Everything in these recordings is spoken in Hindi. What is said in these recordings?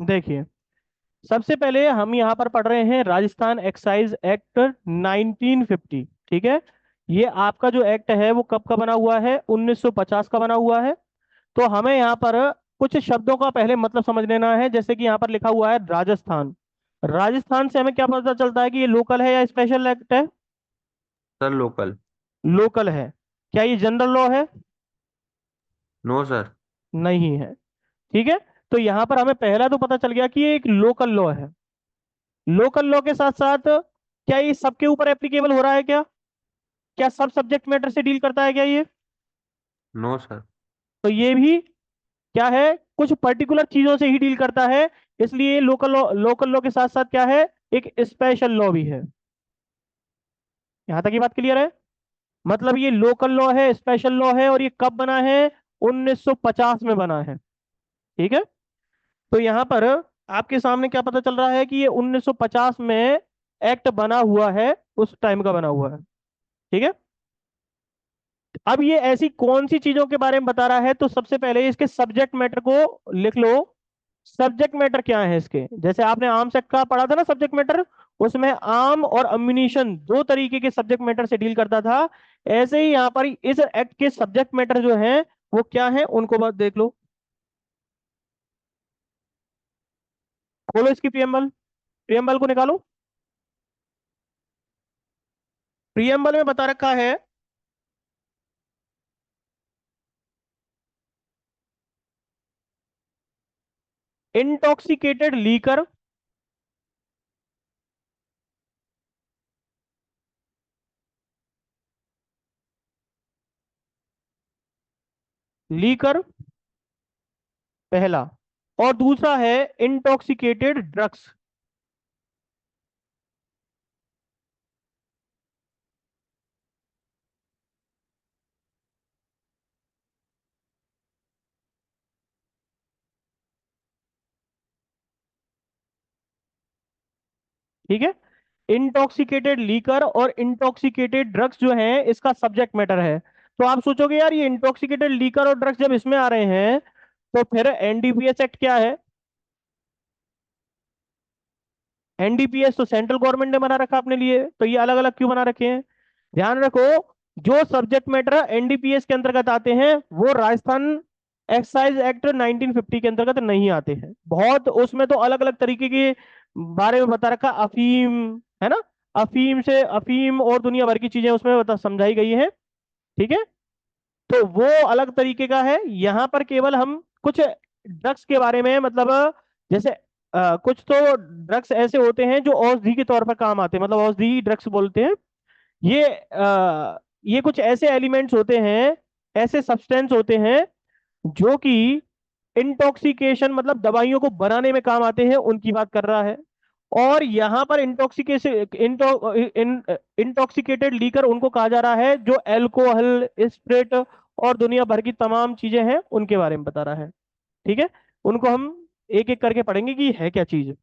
देखिए, सबसे पहले हम यहाँ पर पढ़ रहे हैं राजस्थान एक्साइज एक्ट 1950। ठीक है। ये आपका जो एक्ट है वो कब का बना हुआ है? 1950 का बना हुआ है। तो हमें यहाँ पर कुछ शब्दों का पहले मतलब समझ लेना है। जैसे कि यहाँ पर लिखा हुआ है राजस्थान। राजस्थान से हमें क्या पता चलता है कि ये लोकल है या स्पेशल एक्ट है? Sir local. लोकल है। क्या ये जनरल लॉ है? No sir. नहीं है। ठीक है। तो यहाँ पर हमें पहला तो पता चल गया कि ये एक लोकल लॉ है। लोकल लॉ के साथ साथ क्या ये सबके ऊपर एप्लीकेबल हो रहा है क्या? क्या सब सब्जेक्ट मैटर से डील करता है क्या ये? No sir. तो ये भी क्या है, कुछ पर्टिकुलर चीजों से ही डील करता है। इसलिए लोकल लॉ के साथ साथ क्या है, एक स्पेशल लॉ भी है। यहां तक ये बात क्लियर है? मतलब ये लोकल लॉ है, स्पेशल लॉ है, और ये कब बना है? 1950 में बना है। ठीक है। तो यहां पर आपके सामने क्या पता चल रहा है कि ये 1950 में एक्ट बना हुआ है, उस टाइम का बना हुआ है। ठीक है। अब ये ऐसी कौन सी चीजों के बारे में बता रहा है? तो सबसे पहले इसके सब्जेक्ट मैटर को लिख लो। सब्जेक्ट मैटर क्या है इसके? जैसे आपने आर्म्स एक्ट का पढ़ा था ना सब्जेक्ट मैटर, उसमें आर्म और अम्यूनिशन दो तरीके के सब्जेक्ट मैटर से डील करता था। ऐसे ही यहाँ पर इस एक्ट के सब्जेक्ट मैटर जो हैं वो क्या है, उनको बात देख लो। खोलो इसकी प्रियम्बल। प्रियम्बल को निकालो। प्रियम्बल में बता रखा है, इंटॉक्सिकेटेड लीकर, लीकर पहला, और दूसरा है इंटॉक्सिकेटेड ड्रग्स। ठीक है। इंटॉक्सिकेटेड लीकर और इंटॉक्सिकेटेड ड्रग्स जो है इसका सब्जेक्ट मैटर है। तो आप सोचोगे यार ये इंटॉक्सिकेटेड लीकर और ड्रग्स जब इसमें आ रहे हैं तो फिर एनडीपीएस एक्ट क्या है? एनडीपीएस तो सेंट्रल गवर्नमेंट ने बना रखा अपने लिए, तो ये अलग अलग क्यों बना रखे हैं? ध्यान रखो, जो सब्जेक्ट मैटर एनडीपीएस के अंतर्गत आते हैं वो राजस्थान एक्साइज एक्ट 1950 के अंतर्गत नहीं आते हैं। बहुत उसमें तो अलग अलग तरीके के बारे में बता रखा, अफीम है ना, अफीम से अफीम और दुनिया भर की चीजें उसमें बता समझाई गई हैं। ठीक है। तो वो अलग तरीके का है। यहाँ पर केवल हम कुछ ड्रग्स के बारे में मतलब जैसे कुछ तो ड्रग्स ऐसे होते हैं जो औषधि के तौर पर काम आते हैं, मतलब औषधि ड्रग्स बोलते हैं। ये कुछ ऐसे एलिमेंट्स होते हैं, ऐसे सब्सटेंस होते हैं जो कि इंटॉक्सिकेशन मतलब दवाइयों को बनाने में काम आते हैं, उनकी बात कर रहा है। और यहाँ पर इंटॉक्सिकेटेड लीकर उनको कहा जा रहा है जो अल्कोहल, स्पिरिट और दुनिया भर की तमाम चीजें हैं उनके बारे में बता रहा है। ठीक है। उनको हम एक एक करके पढ़ेंगे कि है क्या चीज।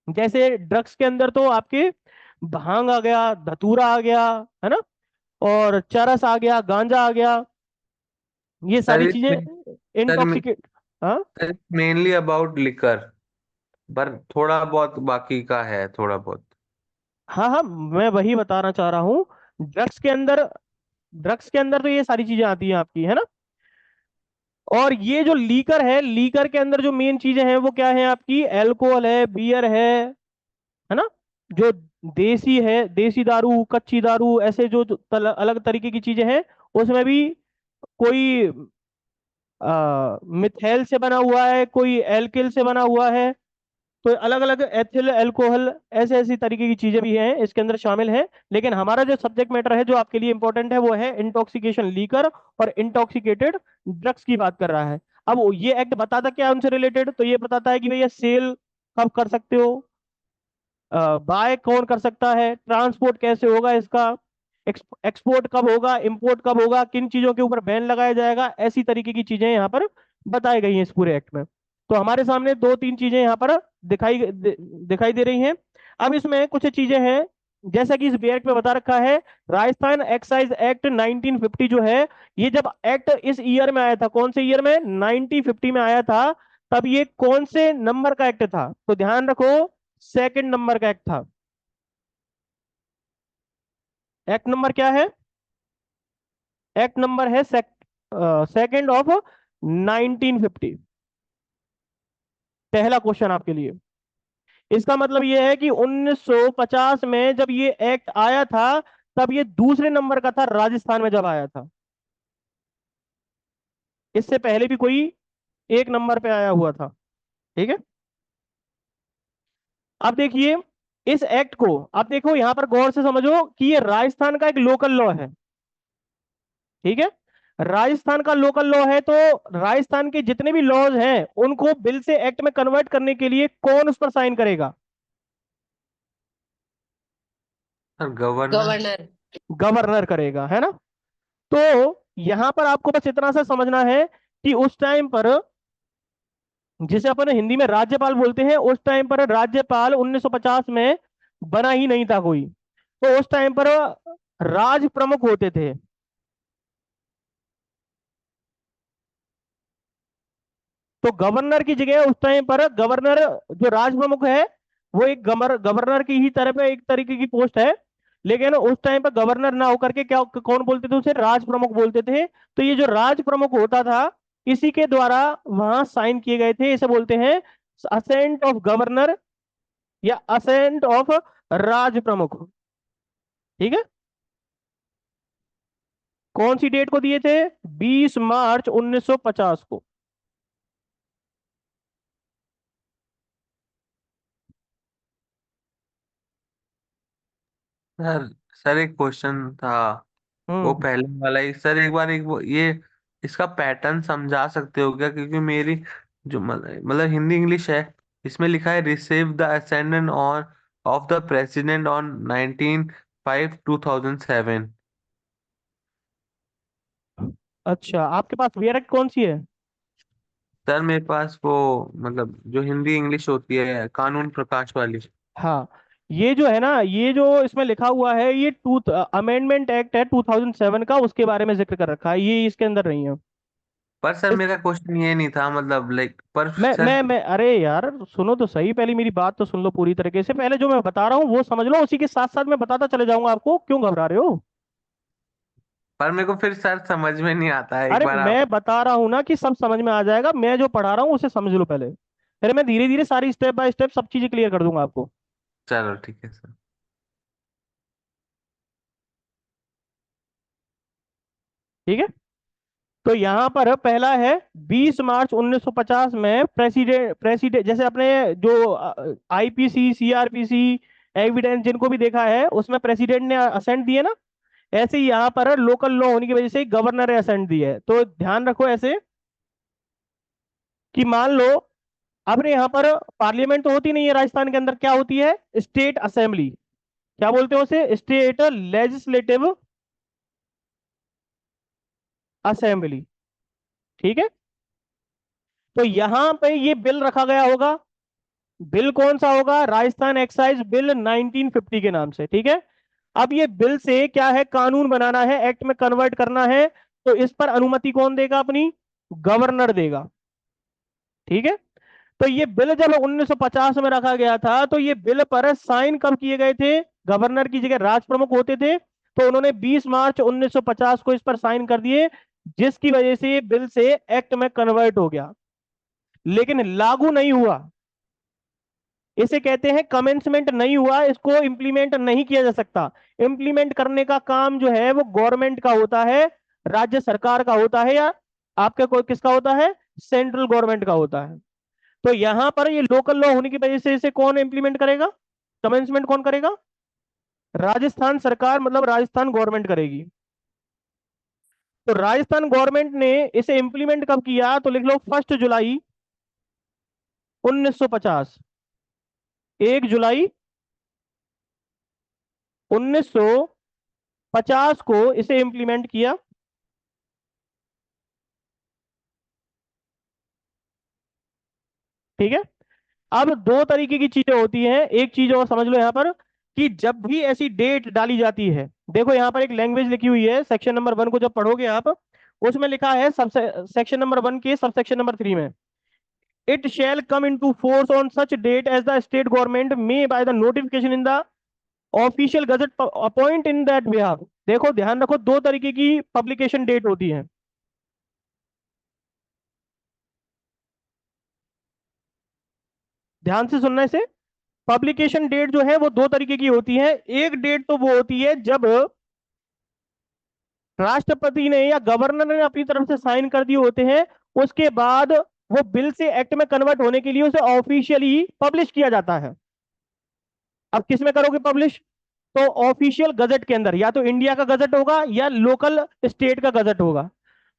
जैसे ड्रग्स के अंदर तो आपके भांग आ गया, धतूरा आ गया, है ना, और चरस आ गया, गांजा आ गया, ये सर सारी चीजें सर इंटॉक्सिकेट। हाँ सर मेनली अबाउट लिकर, पर थोड़ा बहुत बाकी का है, थोड़ा बहुत। हाँ हाँ, मैं वही बताना चाह रहा हूँ। ड्रग्स के अंदर तो ये सारी चीजें आती हैं आपकी, है ना। और ये जो लीकर है, लीकर के अंदर जो मेन चीजें हैं वो क्या है आपकी? अल्कोहल है, बियर है ना, जो देसी है, देसी दारू, कच्ची दारू, ऐसे जो अलग तरीके की चीजें हैं। उसमें भी कोई मिथेल से बना हुआ है, कोई एल्किल से बना हुआ है, तो अलग अलग एथिल अल्कोहल, ऐसे ऐसी तरीके की चीजें भी हैं इसके अंदर शामिल हैं। लेकिन हमारा जो सब्जेक्ट मैटर है जो आपके लिए इंपॉर्टेंट है वो है इंटॉक्सिकेशन लीकर और इंटॉक्सिकेटेड ड्रग्स की बात कर रहा है। अब ये एक्ट बताता क्या है उनसे रिलेटेड? तो ये बताता है कि भैया सेल कब कर सकते हो, बाय कौन कर सकता है, ट्रांसपोर्ट कैसे होगा इसका, एक्सपोर्ट कब होगा, इंपोर्ट कब होगा, किन चीजों के ऊपर बैन लगाया जाएगा, ऐसी तरीके की चीजें यहाँ पर बताई गई हैं इस पूरे एक्ट में। तो हमारे सामने दो तीन चीजें यहाँ पर दिखाई दे रही हैं। अब इसमें कुछ चीजें हैं जैसा कि इस एक्ट में बता रखा है। राजस्थान एक्साइज एक्ट 1950 जो है, ये जब एक्ट इस ईयर में आया था, कौन से ईयर में? 1950 में आया था। तब ये कौन से नंबर का एक्ट था? तो ध्यान रखो, सेकंड नंबर का एक्ट था। एक्ट नंबर क्या है? एक्ट नंबर है सेकंड ऑफ 1950। पहला क्वेश्चन आपके लिए। इसका मतलब ये है कि 1950 में जब ये एक्ट आया था, तब ये दूसरे नंबर का था राजस्थान में जब आया था। इससे पहले भी कोई एक नंबर पे आया हुआ था। ठीक है। अब देखिए, इस एक्ट को आप देखो, यहां पर गौर से समझो कि ये राजस्थान का एक लोकल लॉ है। ठीक है। राजस्थान का लोकल लॉ है, तो राजस्थान के जितने भी लॉज हैं उनको बिल से एक्ट में कन्वर्ट करने के लिए कौन उस पर साइन करेगा? Sir governor. गवर्नर। गवर्नर करेगा, है ना। तो यहां पर आपको बस इतना सा समझना है कि उस टाइम पर, जिसे अपन हिंदी में राज्यपाल बोलते हैं, उस टाइम पर राज्यपाल 1950 में बना ही नहीं था कोई। तो उस टाइम पर राज प्रमुख होते थे। तो गवर्नर की जगह उस टाइम पर गवर्नर, जो राज प्रमुख है, वो एक गवर्नर की ही तरफ एक तरीके की पोस्ट है। लेकिन उस टाइम पर गवर्नर ना होकर के क्या कौन बोलते थे उसे? राज प्रमुख बोलते थे। तो ये जो राज प्रमुख होता था, इसी के द्वारा वहां साइन किए गए थे। इसे बोलते हैं असेंट ऑफ गवर्नर या असेंट ऑफ राज प्रमुख। ठीक है। कौन सी डेट को दिए थे? 20 मार्च 1950 को। सर सर एक क्वेश्चन था, वो हम्म। पहले वाला ही सर, एक बार एक ये इसका पैटर्न समझा सकते हो क्या? क्योंकि मेरी जो मतलब हिंदी इंग्लिश है, इसमें लिखा है receive the ascendant on off the president on 19/5/2007। अच्छा, आपके पास वीआर एक्ट कौन सी है? सर मेरे पास वो मतलब जो हिंदी इंग्लिश होती है कानून प्रकाश वाली। हाँ, ये जो है ना, ये जो इसमें लिखा हुआ है, ये टू अमेंडमेंट एक्ट है 2007 का, उसके बारे में जिक्र कर रखा है, ये इसके अंदर नहीं है। पर सर इस मेरा क्वेश्चन ये नहीं था, मतलब लाइक पर सर। मैं अरे यार, सुनो तो सही, पहले मेरी बात तो सुन लो पूरी तरीके से। पहले जो मैं बता रहा हूँ वो समझ लो, उसी के साथ साथ मैं बताता चले जाऊंगा आपको। क्यों घबरा रहे हो? पर मेरे को फिर सर समझ में नहीं आता है, एक अरे बार आप। मैं बता रहा हूं ना कि सब समझ में आ जाएगा। मैं जो पढ़ा रहा हूँ उसे समझ लो पहले, फिर मैं धीरे धीरे सारी स्टेप बाय स्टेप सब चीजें क्लियर कर दूंगा आपको। चलो ठीक है सर। ठीक है। तो यहां पर पहला है, 20 मार्च 1950 में प्रेसिडेंट प्रेसिडेंट जैसे अपने जो आईपीसी, सीआरपीसी, एविडेंस जिनको भी देखा है, उसमें प्रेसिडेंट ने असेंट दिए ना। ऐसे ही यहाँ पर लोकल लॉ होने की वजह से गवर्नर ने असेंट दिया है। तो ध्यान रखो ऐसे कि मान लो, अपने यहाँ पर पार्लियामेंट तो होती नहीं है राजस्थान के अंदर, क्या होती है? State assembly. क्या बोलते हैं उसे? State legislative assembly. ठीक है। तो यहां पे ये बिल रखा गया होगा। बिल कौन सा होगा? राजस्थान एक्साइज बिल 1950 के नाम से। ठीक है। अब ये बिल से क्या है? कानून बनाना है, एक्ट में कन्वर्ट करना है। तो इस पर अनुमति कौन देगा अपनी? गवर्नर देगा। ठीक है। तो ये बिल जब 1950 में रखा गया था, तो ये बिल पर साइन कब किए गए थे? गवर्नर की जगह राज प्रमुख होते थे, तो उन्होंने 20 मार्च 1950 को इस पर साइन कर दिए, जिसकी वजह से ये बिल से एक्ट में कन्वर्ट हो गया, लेकिन लागू नहीं हुआ। इसे कहते हैं कमेंसमेंट नहीं हुआ, इसको इंप्लीमेंट नहीं किया जा सकता। इंप्लीमेंट करने का काम जो है वो गवर्नमेंट का होता है, राज्य सरकार का होता है, या आपके कोई किसका होता है? सेंट्रल गवर्नमेंट का होता है। तो यहां पर ये लोकल लॉ होने की वजह से इसे कौन इंप्लीमेंट करेगा? कमेंसमेंट कौन करेगा? राजस्थान सरकार, मतलब राजस्थान गवर्नमेंट करेगी। तो राजस्थान गवर्नमेंट ने इसे इंप्लीमेंट कब किया? तो लिख लो 1 जुलाई 1950। 1 जुलाई 1950 को इसे इंप्लीमेंट किया। ठीक है। अब दो तरीके की चीजें होती हैं। एक चीज और समझ लो यहां पर, कि जब भी ऐसी डेट डाली जाती है, देखो यहां पर एक लैंग्वेज लिखी हुई है, सेक्शन नंबर 1 को जब पढ़ोगे आप, उसमें लिखा है सब सेक्शन नंबर 1 के सब सेक्शन नंबर 3 में, it shall come into force on such date as the state government may by the notification in the official gazette appoint in that behalf. देखो ध्यान रखो, दो तरीके की पब्लिकेशन डेट होती है। ध्यान से सुनना इसे। पब्लिकेशन डेट जो है वो दो तरीके की होती है। एक डेट तो वो होती है जब राष्ट्रपति ने या गवर्नर ने अपनी तरफ से साइन कर दिए होते हैं, उसके बाद वो बिल से एक्ट में कन्वर्ट होने के लिए उसे ऑफिशियली पब्लिश किया जाता है। अब किस में करोगे पब्लिश? तो ऑफिशियल गजट के अंदर, या तो इंडिया का गजट होगा या लोकल स्टेट का गजट होगा।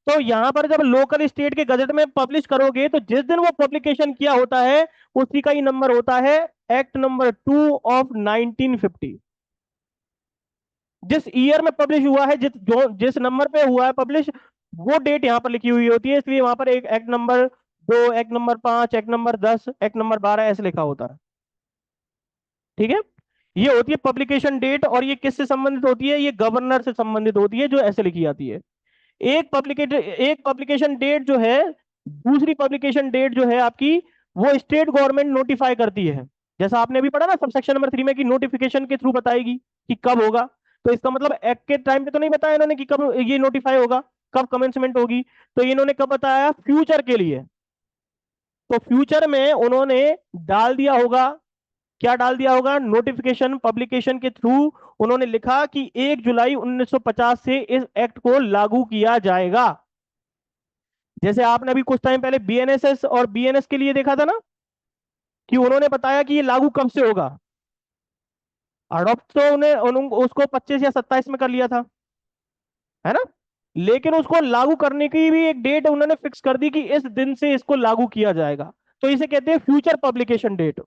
तो यहां पर जब लोकल स्टेट के गजट में पब्लिश करोगे तो जिस दिन वो पब्लिकेशन किया होता है उसी का ही नंबर होता है एक्ट नंबर 2 ऑफ 1950। जिस ईयर में पब्लिश हुआ है, जिस नंबर पे हुआ है पब्लिश, वो डेट यहां पर लिखी हुई होती है। इसलिए वहां पर एक act number 2, act number 5, act number 10, act number 12 ऐसे लिखा होता है। ठीक है, ये होती है पब्लिकेशन डेट। और ये किससे संबंधित होती है? ये गवर्नर से संबंधित होती है, जो ऐसे लिखी जाती है। एक पब्लिकेशन डेट जो है, दूसरी पब्लिकेशन डेट जो है आपकी, वो स्टेट गवर्नमेंट नोटिफाई करती है। जैसा आपने अभी पढ़ा ना सबसेक्शन नंबर 3 में, कि नोटिफिकेशन के थ्रू बताएगी कि कब होगा। तो इसका मतलब एक्ट के टाइम पे तो नहीं बताया इन्होंने कि कब ये नोटिफाई होगा, कब कमेंसमेंट होगी। तो इन्होंने कब बताया? फ्यूचर के लिए। तो फ्यूचर में उन्होंने डाल दिया होगा, क्या डाल दिया होगा? नोटिफिकेशन पब्लिकेशन के थ्रू उन्होंने लिखा कि 1 जुलाई 1950 से इस एक्ट को लागू किया जाएगा। जैसे आपने अभी कुछ टाइम पहले बीएनएसएस और बीएनएस के लिए देखा था ना, कि उन्होंने बताया कि ये लागू कब से होगा। अडॉप्ट तो उसको 25 या 27 में कर लिया था, है ना। लेकिन उसको लागू करने की भी एक डेट उन्होंने फिक्स कर दी कि इस दिन से इसको लागू किया जाएगा। तो इसे कहते हैं फ्यूचर पब्लिकेशन डेट,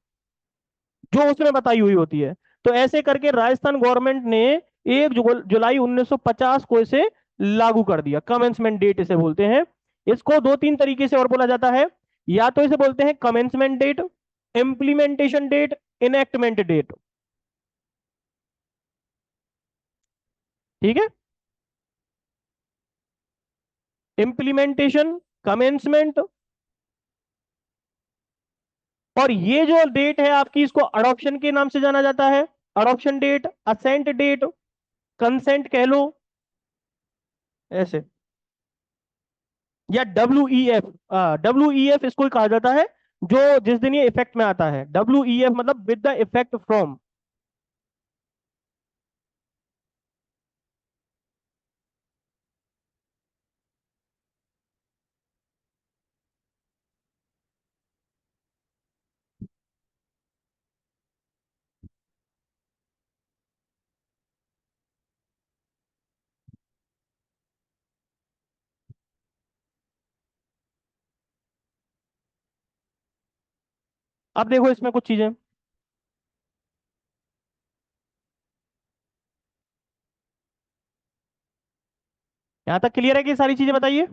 जो उसमें बताई हुई होती है। तो ऐसे करके राजस्थान गवर्नमेंट ने 1 जुलाई 1950 को इसे लागू कर दिया। कमेंसमेंट डेट इसे बोलते हैं। इसको दो तीन तरीके से और बोला जाता है। या तो इसे बोलते हैं commencement date, implementation date, enactment date. ठीक है, इंप्लीमेंटेशन, कमेंसमेंट। और ये जो डेट है आपकी, इसको अडॉप्शन के नाम से जाना जाता है। Adoption date, assent date, consent कह लो ऐसे, या WEF। WEF इसको कहा जाता है, जो जिस दिन ये इफेक्ट में आता है। WEF मतलब विद द इफेक्ट फ्रॉम। अब देखो इसमें कुछ चीजें, यहां तक क्लियर है कि सारी चीजें बताइए?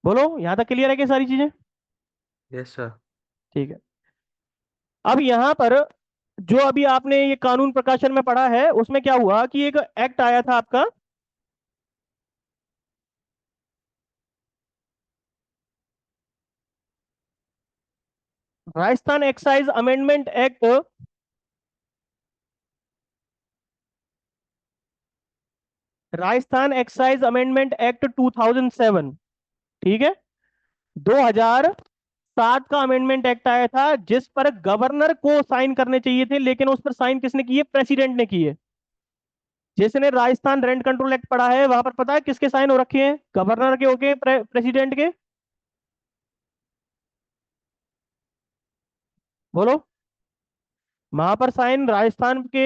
बोलो, यहां तक क्लियर है कि सारी चीजें? Yes sir. ठीक है। अब यहां पर जो अभी आपने ये कानून प्रकाशन में पढ़ा है, उसमें क्या हुआ कि एक एक्ट आया था आपका, Rajasthan excise amendment act. Rajasthan excise amendment act 2007। ठीक है, 2007 का अमेंडमेंट एक्ट आया था, जिस पर गवर्नर को साइन करने चाहिए थे, लेकिन उस पर साइन किसने किए? प्रेसिडेंट ने किए। जिसने राजस्थान रेंट कंट्रोल एक्ट पढ़ा है, वहां पर पता है किसके साइन हो रखे हैं? गवर्नर के होके, प्रेसिडेंट के? बोलो। वहां पर साइन राजस्थान के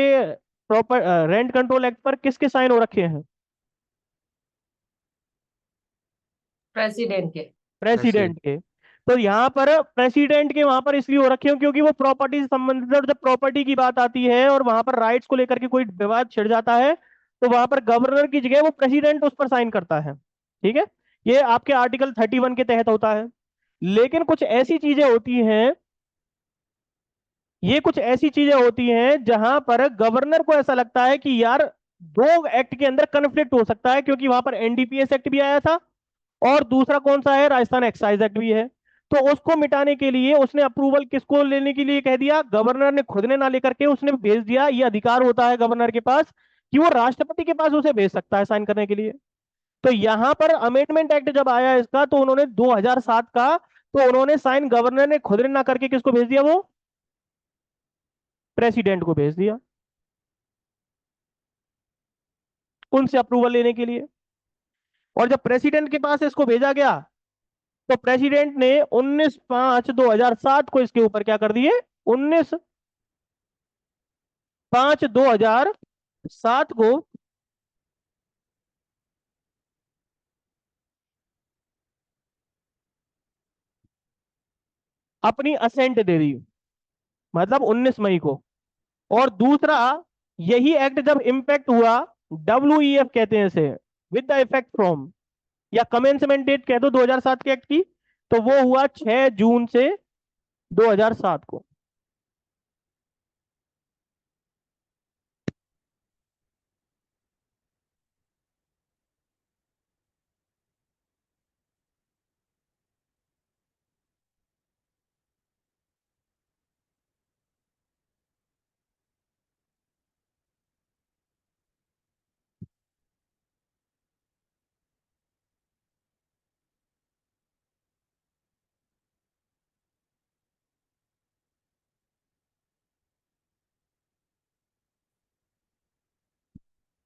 प्रॉपर रेंट कंट्रोल एक्ट पर किसके साइन हो रखे हैं? प्रेसिडेंट के। ऐसे। प्रेसिडेंट के। तो यहाँ पर प्रेसिडेंट के वहां पर इसलिए हो रखे हो क्योंकि वो प्रॉपर्टी से संबंधित है, और जब प्रॉपर्टी की बात आती है और वहां पर राइट्स को लेकर के कोई विवाद छिड़ जाता है, तो वहां पर गवर्नर की जगह वो प्रेसिडेंट उस पर साइन करता है। ठीक है, ये आपके आर्टिकल 31 के तहत होता है। लेकिन कुछ ऐसी चीजें होती हैं, ये कुछ ऐसी चीजें होती हैं जहां पर गवर्नर को ऐसा लगता है कि यार दो एक्ट के अंदर कन्फ्लिक्ट हो सकता है, क्योंकि वहां पर NDPS एक्ट भी आया था और दूसरा कौन सा है, राजस्थान एक्साइज एक्ट भी है। तो उसको मिटाने के लिए उसने अप्रूवल किसको लेने के लिए कह दिया, गवर्नर ने खुद ने ना लेकर के उसने भेज दिया। ये अधिकार होता है गवर्नर के पास कि वो राष्ट्रपति के पास उसे भेज सकता है साइन करने के लिए। तो यहां पर अमेंडमेंट एक्ट जब आया इसका, तो उन्होंने 2007 का, तो उन्होंने साइन गवर्नर ने खुद ने ना करके किसको भेज दिया, वो प्रेसिडेंट को भेज दिया उनसे अप्रूवल लेने के लिए। और जब प्रेसिडेंट के पास इसको भेजा गया, तो प्रेसिडेंट ने 19/5/2007 को इसके ऊपर क्या कर दिए, 19/5/2007 को अपनी असेंट दे दी, मतलब 19 मई को। और दूसरा, यही एक्ट जब इंपैक्ट हुआ, WEF कहते हैं इसे, विद द इफेक्ट फ्रॉम, या कमेंसमेंट डेट कह दो 2007 के एक्ट की, तो वो हुआ 6 जून से 2007 को।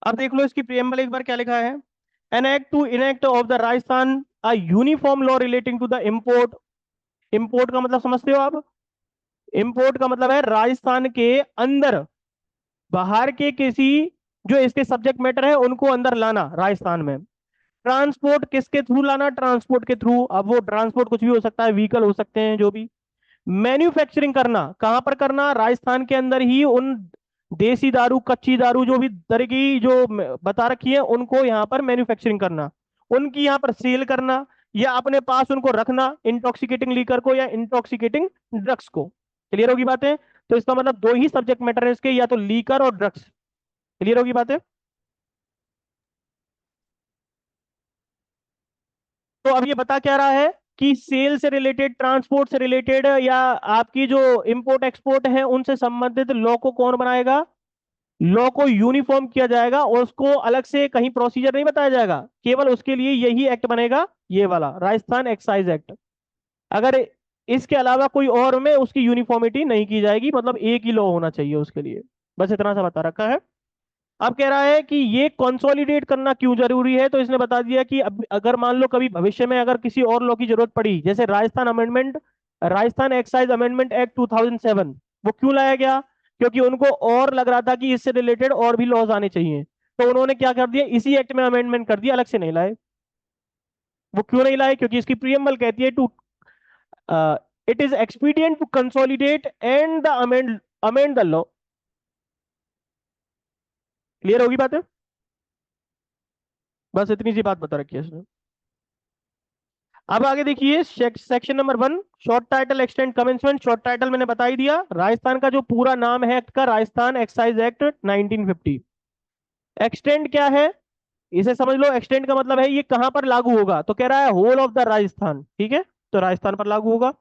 अब देख लो इसकी प्रियम्बल एक बार क्या लिखा है, an act to enact of the Rajasthan a uniform law relating to the import. Import का मतलब समझते हो आप, इम्पोर्ट का मतलब है राजस्थान के अंदर बाहर के किसी, जो इसके सब्जेक्ट मैटर है उनको अंदर लाना राजस्थान में। ट्रांसपोर्ट किसके थ्रू लाना, ट्रांसपोर्ट के थ्रू। अब वो ट्रांसपोर्ट कुछ भी हो सकता है, व्हीकल हो सकते हैं, जो भी। मैन्युफैक्चरिंग करना, कहां पर करना, राजस्थान के अंदर ही। उन देसी दारू, कच्ची दारू, जो भी तरह की जो बता रखी है, उनको यहाँ पर मैन्युफैक्चरिंग करना, उनकी यहाँ पर सेल करना, या अपने पास उनको रखना, इंटॉक्सिकेटिंग लीकर को या इंटॉक्सिकेटिंग ड्रग्स को। क्लियर होगी बातें। तो इसका मतलब दो ही सब्जेक्ट मैटर है इसके, या तो लीकर और ड्रग्स। क्लियर होगी बातें। तो अब ये बता क्या रहा है कि सेल से रिलेटेड, ट्रांसपोर्ट से रिलेटेड, या आपकी जो इंपोर्ट एक्सपोर्ट है उनसे संबंधित लॉ को कौन बनाएगा, लॉ को यूनिफॉर्म किया जाएगा, और उसको अलग से कहीं प्रोसीजर नहीं बताया जाएगा, केवल उसके लिए यही एक्ट बनेगा, ये वाला राजस्थान एक्साइज एक्ट। अगर इसके अलावा कोई और में उसकी यूनिफॉर्मिटी नहीं की जाएगी, मतलब एक ही लॉ होना चाहिए उसके लिए। बस इतना सा बता रखा है। अब कह रहा है कि ये कंसोलिडेट करना क्यों जरूरी है, तो इसने बता दिया कि अब अगर मान लो कभी भविष्य में अगर किसी और लॉ की जरूरत पड़ी, जैसे राजस्थान एक्साइज अमेंडमेंट एक्ट 2007, वो क्यों लाया गया, क्योंकि उनको और लग रहा था कि इससे रिलेटेड और भी लॉज आने चाहिए, तो उन्होंने क्या कर दिया, इसी एक्ट में अमेंडमेंट कर दिया, अलग से नहीं लाए। वो क्यों नहीं लाए, क्योंकि इसकी प्रीएम्बल कहती है to it is expedient to consolidate and the amend the law. Clear होगी बात है। बस इतनी सी बात बता रखी है इसने। अब आगे देखिए section number 1, short title extend commencement. Short title मैंने बता ही दिया, राजस्थान का जो पूरा नाम है एक्ट का, राजस्थान एक्साइज एक्ट 1950। एक्सटेंड क्या है, इसे समझ लो। एक्सटेंड का मतलब है ये कहां पर लागू होगा, तो कह रहा है होल ऑफ द राजस्थान, ठीक है, तो राजस्थान पर लागू होगा।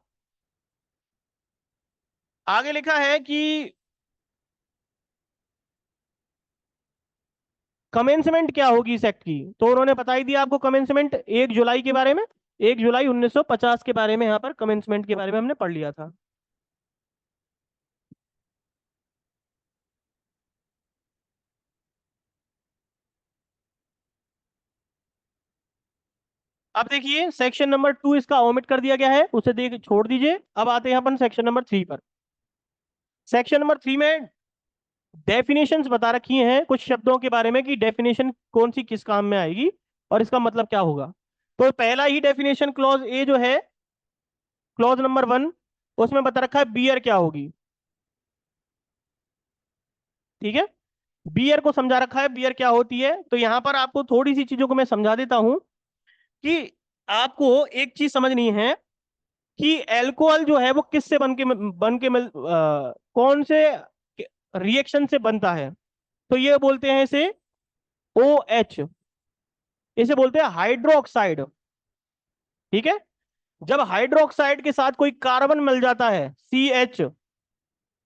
आगे लिखा है कि कमेंसमेंट क्या होगी इस एक्ट की, तो उन्होंने बता ही दिया आपको कमेंसमेंट 1 जुलाई के बारे में, 1 जुलाई 1950 के बारे में, यहां पर कमेंसमेंट के बारे में हमने पढ़ लिया था। अब देखिए सेक्शन नंबर 2 इसका ओमिट कर दिया गया है, उसे देख छोड़ दीजिए। अब आते हैं अपन सेक्शन नंबर 3 पर। सेक्शन नंबर 3 में डेफिनेशंस बता रखी हैं कुछ शब्दों के बारे में, कि डेफिनेशन कौन सी किस काम में आएगी और इसका मतलब क्या होगा। तो पहला ही डेफिनेशन क्लॉज ए जो है, क्लॉज नंबर 1, उसमें बता रखा है बियर क्या होगी। ठीक है, बियर को समझा रखा है, बियर क्या होती है। तो यहां पर आपको थोड़ी सी चीजों को मैं समझा देता हूं, कि आपको एक चीज समझनी है कि एल्कोहल जो है वो किससे कौन से रिएक्शन से बनता है। तो ये बोलते हैं इसे OH, इसे बोलते हैं हाइड्रोक्साइड। ठीक है। जब हाइड्रोक्साइड के साथ कोई कार्बन मिल जाता है CH,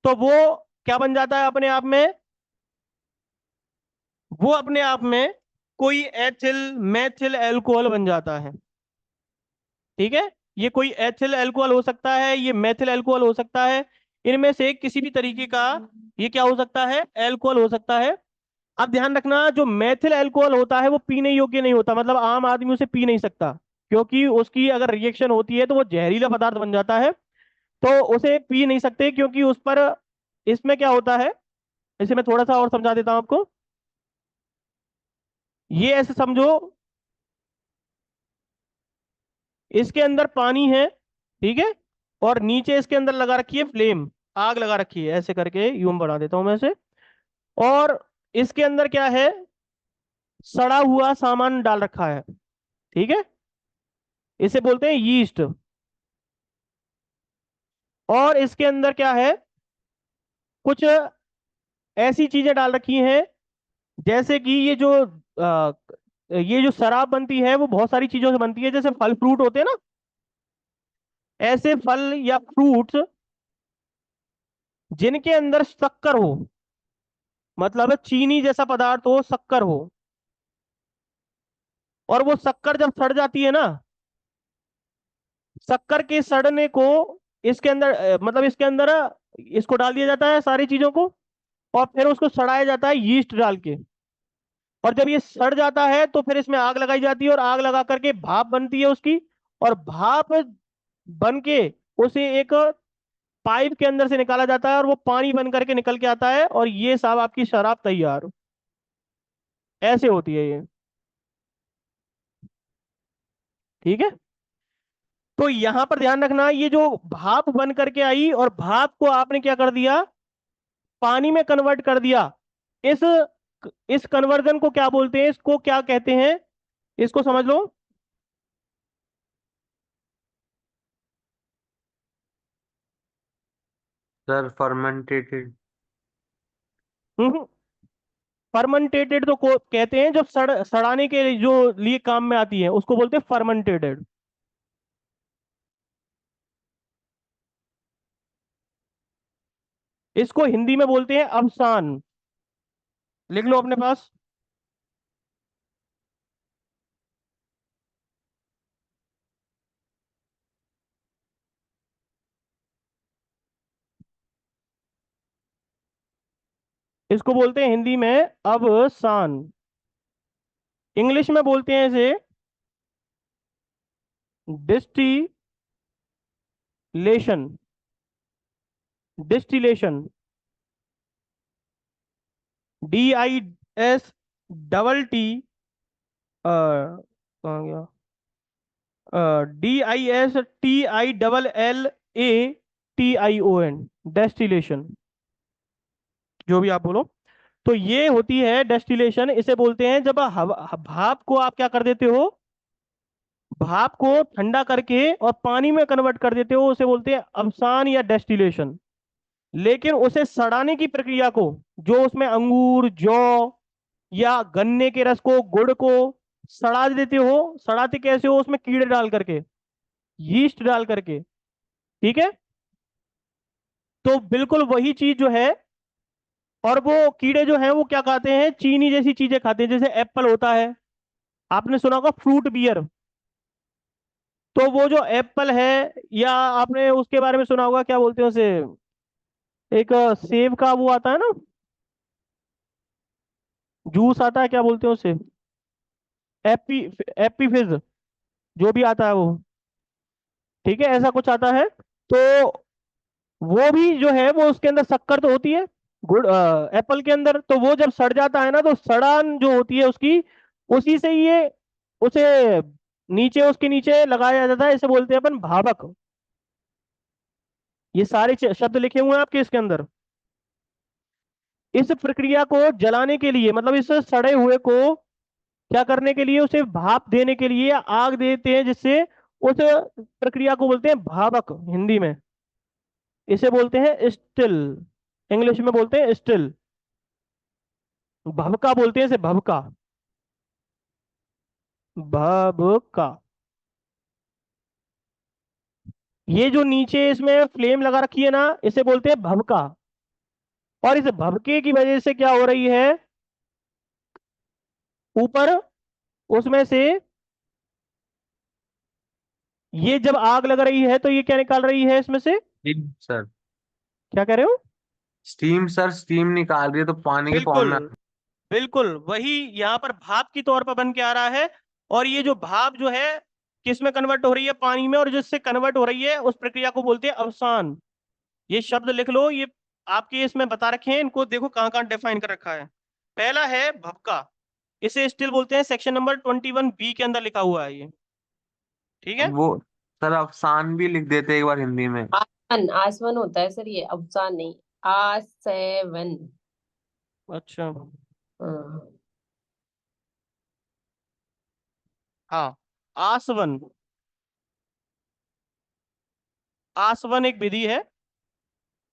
तो वो क्या बन जाता है अपने आप में, वो अपने आप में कोई एथिल मेथिल एल्कोहल बन जाता है। ठीक है, ये कोई एथिल एल्कोहल हो सकता है, ये मेथिल एल्कोहल हो सकता है, इनमें से किसी भी तरीके का ये क्या हो सकता है, एल्कोहल हो सकता है। अब ध्यान रखना, जो मेथिल अल्कोहल होता है वो पीने योग्य नहीं होता, मतलब आम आदमी उसे पी नहीं सकता, क्योंकि उसकी अगर रिएक्शन होती है तो वो जहरीला पदार्थ बन जाता है। तो उसे पी नहीं सकते, क्योंकि उस पर, इसमें क्या होता है, इसे मैं थोड़ा सा और समझा देता हूं आपको। ये ऐसे समझो, इसके अंदर पानी है, ठीक है, और नीचे इसके अंदर लगा रखी है फ्लेम, आग लगा रखी है, ऐसे करके यूं बढ़ा देता हूं मैं इसे। और इसके अंदर क्या है, सड़ा हुआ सामान डाल रखा है, ठीक है, इसे बोलते हैं यीस्ट। और इसके अंदर क्या है, कुछ ऐसी चीजें डाल रखी हैं, जैसे कि ये जो शराब बनती है वो बहुत सारी चीजों से बनती है, जैसे फल फ्रूट होते हैं ना, ऐसे फल या फ्रूट्स जिनके अंदर शक्कर हो, मतलब चीनी जैसा पदार्थ हो, शक्कर हो, और वो शक्कर जब सड़ जाती है ना, शक्कर के सड़ने को इसके अंदर मतलब इसके अंदर इसको डाल दिया जाता है सारी चीजों को, और फिर उसको सड़ाया जाता है यीस्ट डाल के। और जब ये सड़ जाता है तो फिर इसमें आग लगाई जाती है, और आग लगा करके भाप बनती है उसकी, और भाप बन के उसे एक पाइप के अंदर से निकाला जाता है, और वो पानी बन करके निकल के आता है, और ये साहब आपकी शराब तैयार, ऐसे होती है ये। ठीक है, तो यहां पर ध्यान रखना, ये जो भाप बन करके आई और भाप को आपने क्या कर दिया, पानी में कन्वर्ट कर दिया। इस इस कन्वर्जन को क्या बोलते हैं, इसको क्या कहते हैं, इसको समझ लो। सर फर्मेंटेटेड। फर्मेंटेटेड तो को कहते हैं, जब सड़ाने के लिए जो लिए काम में आती है उसको बोलते हैं फर्मेंटेटेड। इसको हिंदी में बोलते हैं अवसान, लिख लो अपने पास। इसको बोलते हैं हिंदी में अवसान, इंग्लिश में बोलते हैं इसे डिस्टिलेशन, डिस्टिलेशन, DIS कहाँ गया, DISTILLATION, डेस्टिलेशन, जो भी आप बोलो। तो ये होती है डेस्टिलेशन, इसे बोलते हैं जब भाप को आप क्या कर देते हो, भाप को ठंडा करके और पानी में कन्वर्ट कर देते हो, उसे बोलते हैं अवसान या डेस्टिलेशन। लेकिन उसे सड़ाने की प्रक्रिया को, जो उसमें अंगूर, जौ या गन्ने के रस को, गुड़ को सड़ा देते हो, सड़ाते कैसे हो, उसमें कीड़े डाल करके, यीस्ट डाल करके, ठीक है, तो बिल्कुल वही चीज जो है। और वो कीड़े जो हैं वो क्या खाते हैं, चीनी जैसी चीजें खाते हैं, जैसे एप्पल होता है, आपने सुना होगा फ्रूट बियर। तो वो जो एप्पल है, या आपने उसके बारे में सुना होगा, क्या बोलते हैं उसे, एक सेब का वो आता है ना, जूस आता है, क्या बोलते हैं उसे, एप्पी, एप्पी फिज, जो भी आता है वो, ठीक है, ऐसा कुछ आता है। तो वो भी जो है वो उसके अंदर शक्कर तो होती है, गुड़ एप्पल के अंदर, तो वो जब सड़ जाता है ना, तो सड़ान जो होती है उसकी, उसी से ये उसे नीचे, उसके नीचे लगाया जाता है, इसे बोलते हैं अपन भावक। ये सारे शब्द लिखे हुए हैं आपके इसके अंदर। इस प्रक्रिया को जलाने के लिए, मतलब इस सड़े हुए को क्या करने के लिए, उसे भाप देने के लिए आग देते हैं, जिससे उस प्रक्रिया को बोलते हैं भावक हिंदी में। इसे बोलते हैं स्टिल, इंग्लिश में बोलते हैं स्टिल, भभका बोलते हैं इसे, भभका, भभका। ये जो नीचे इसमें फ्लेम लगा रखी है ना, इसे बोलते हैं भभका। और इस भभके की वजह से क्या हो रही है, ऊपर उसमें से ये जब आग लग रही है तो ये क्या निकाल रही है इसमें से? Steam sir. क्या कह रहे हो? स्टीम सर, स्टीम निकाल रही है तो पानी के फॉर्म बिल्कुल, में। बिल्कुल वही यहाँ पर भाप की तौर पर बन के आ रहा है। और ये जो भाप जो है किस में कन्वर्ट हो रही है? पानी में। और जिससे कन्वर्ट हो रही है उस प्रक्रिया को बोलते हैं अवसान। ये शब्द लिख लो, ये आपके इसमें बता रखे हैं, इनको देखो कहाँ कहाँ डिफाइन कर रखा है। पहला है भपका, इसे स्टिल बोलते हैं, सेक्शन नंबर 21B के अंदर लिखा हुआ है ये। ठीक है। वो सर अफसान भी लिख देते एक बार हिंदी में। आसवन, आसवन होता है सर, ये अफसान नहीं। आसेवन। अच्छा। हाँ। हाँ, आसवन। आसवन एक विधि है,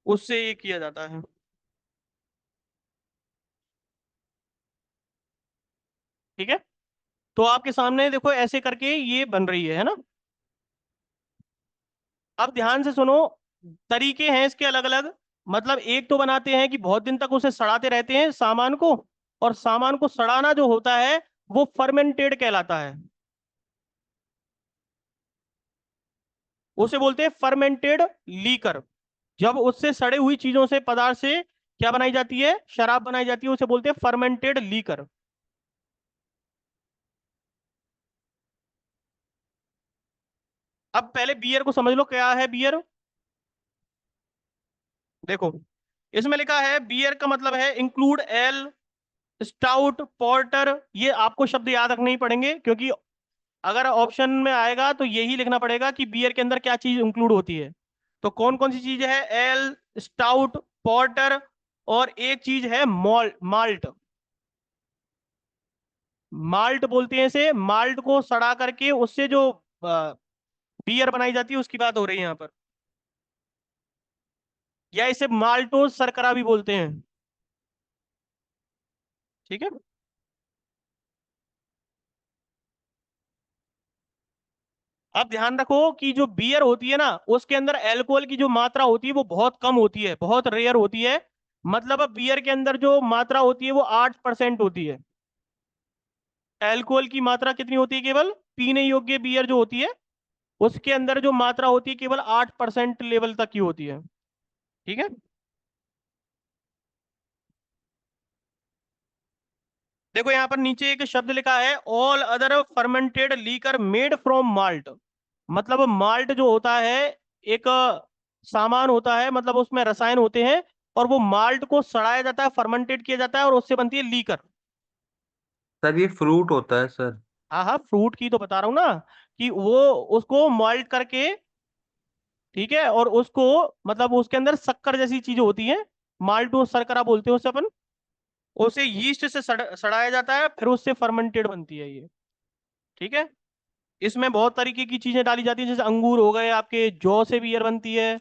उससे ये किया जाता है। ठीक है। तो आपके सामने देखो ऐसे करके ये बन रही है ना। अब ध्यान से सुनो, तरीके हैं इसके अलग अलग। मतलब एक तो बनाते हैं कि बहुत दिन तक उसे सड़ाते रहते हैं सामान को, और सामान को सड़ाना जो होता है वो फर्मेंटेड कहलाता है। उसे बोलते हैं फर्मेंटेड लीकर। जब उससे सड़े हुई चीजों से, पदार्थ से क्या बनाई जाती है? शराब बनाई जाती है, उसे बोलते हैं फर्मेंटेड लीकर। अब पहले बियर को समझ लो, क्या है बियर। देखो, इसमें लिखा है बियर का मतलब है इंक्लूड एल, स्टाउट, पोर्टर। ये आपको शब्द याद रखने ही पड़ेंगे, क्योंकि अगर ऑप्शन में आएगा तो यही लिखना पड़ेगा कि बियर के अंदर क्या चीज इंक्लूड होती है। तो कौन कौन सी चीज है? एल, स्टाउट, पोर्टर, और एक चीज है मॉल्ट। माल्ट, माल्ट बोलते हैं इसे। माल्ट को सड़ा करके उससे जो बियर बनाई जाती है उसकी बात हो रही है यहाँ पर। या इसे माल्टोस शर्करा भी बोलते हैं। ठीक है। अब ध्यान रखो कि जो बियर होती है ना, उसके अंदर अल्कोहल की जो मात्रा होती है वो बहुत कम होती है, बहुत रेयर होती है। मतलब अब बियर के अंदर जो मात्रा होती है वो 8% होती है। अल्कोहल की मात्रा कितनी होती है? केवल पीने योग्य बियर जो होती है उसके अंदर जो मात्रा होती है केवल 8% लेवल तक की होती है। ठीक है। देखो यहाँ पर नीचे एक शब्द लिखा है, all other fermented liquor made from malt. मतलब माल्ट जो होता है एक सामान होता है, मतलब उसमें रसायन होते हैं, और वो माल्ट को सड़ाया जाता है, फर्मेंटेड किया जाता है, और उससे बनती है लीकर। सर ये फ्रूट होता है सर। हाँ हाँ, फ्रूट की तो बता रहा हूँ ना, कि वो उसको मॉल्ट करके, ठीक है, और उसको, मतलब उसके अंदर शक्कर जैसी चीजें होती हैं, माल्टो शर्करा बोलते हैं उसे अपन। उसे यीस्ट से सड़ाया जाता है, फिर उससे फर्मेंटेड बनती है ये। ठीक है। इसमें बहुत तरीके की चीजें डाली जाती है, जैसे अंगूर हो गए आपके, जौ से बियर बनती है,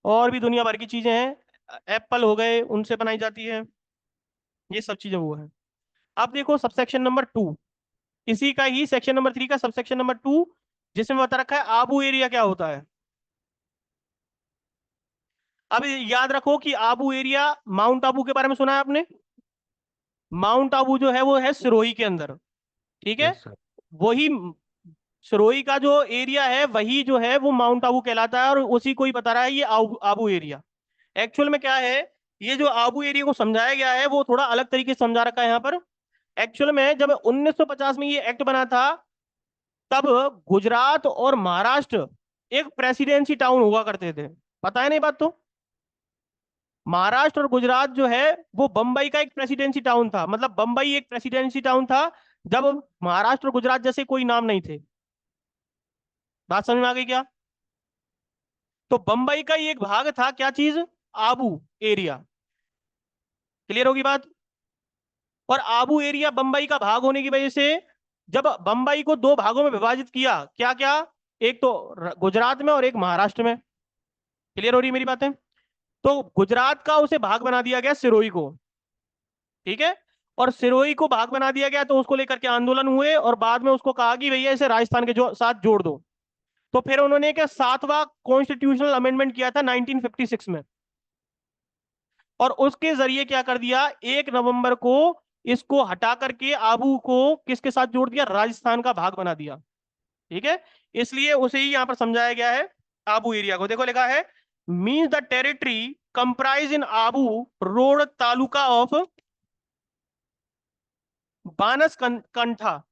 और भी दुनिया भर की चीजें हैं, एप्पल हो गए उनसे बनाई जाती है। ये सब चीजें वो है। अब देखो सबसेक्शन नंबर 2, इसी का ही सेक्शन नंबर 3 का सबसेक्शन नंबर 2, जिसमें बता रखा है आबू एरिया क्या होता है। अब याद रखो कि आबू एरिया, माउंट आबू के बारे में सुना है आपने? माउंट आबू जो है वो है सिरोही के अंदर। ठीक है। Yes sir. वही सिरोही का जो एरिया है वही जो है वो माउंट आबू कहलाता है, और उसी को ही बता रहा है ये आबू एरिया। एक्चुअल में क्या है, ये जो आबू एरिया को समझाया गया है वो थोड़ा अलग तरीके से समझा रखा है यहाँ पर। एक्चुअल में जब 1950 में ये एक्ट बना था, तब गुजरात और महाराष्ट्र एक प्रेसिडेंसी टाउन हुआ करते थे। पता है नहीं बात तो? महाराष्ट्र और गुजरात जो है वो बंबई का एक प्रेसिडेंसी टाउन था। मतलब बंबई एक प्रेसिडेंसी टाउन था जब महाराष्ट्र और गुजरात जैसे कोई नाम नहीं थे। बात समझ में आ गई क्या? तो बंबई का ही एक भाग था, क्या चीज? आबू एरिया। क्लियर होगी बात? और आबू एरिया बंबई का भाग होने की वजह से, जब बंबई को दो भागों में विभाजित किया, क्या क्या, एक तो गुजरात में और एक महाराष्ट्र में। क्लियर हो रही है मेरी बातें? तो गुजरात का उसे भाग बना दिया गया, सिरोही को। ठीक है। और सिरोही को भाग बना दिया गया तो उसको लेकर के आंदोलन हुए, और बाद में उसको कहा कि भैया इसे राजस्थान के साथ जोड़ दो। तो फिर उन्होंने एक 7वां कॉन्स्टिट्यूशनल अमेंडमेंट किया था 1956 में, और उसके जरिए क्या कर दिया, 1 नवंबर को इसको हटा करके आबू को किसके साथ जोड़ दिया, राजस्थान का भाग बना दिया। ठीक है, इसलिए उसे ही यहां पर समझाया गया है आबू एरिया को। देखो लिखा है, means the territory comprise in Abu Road taluka of Banaskantha.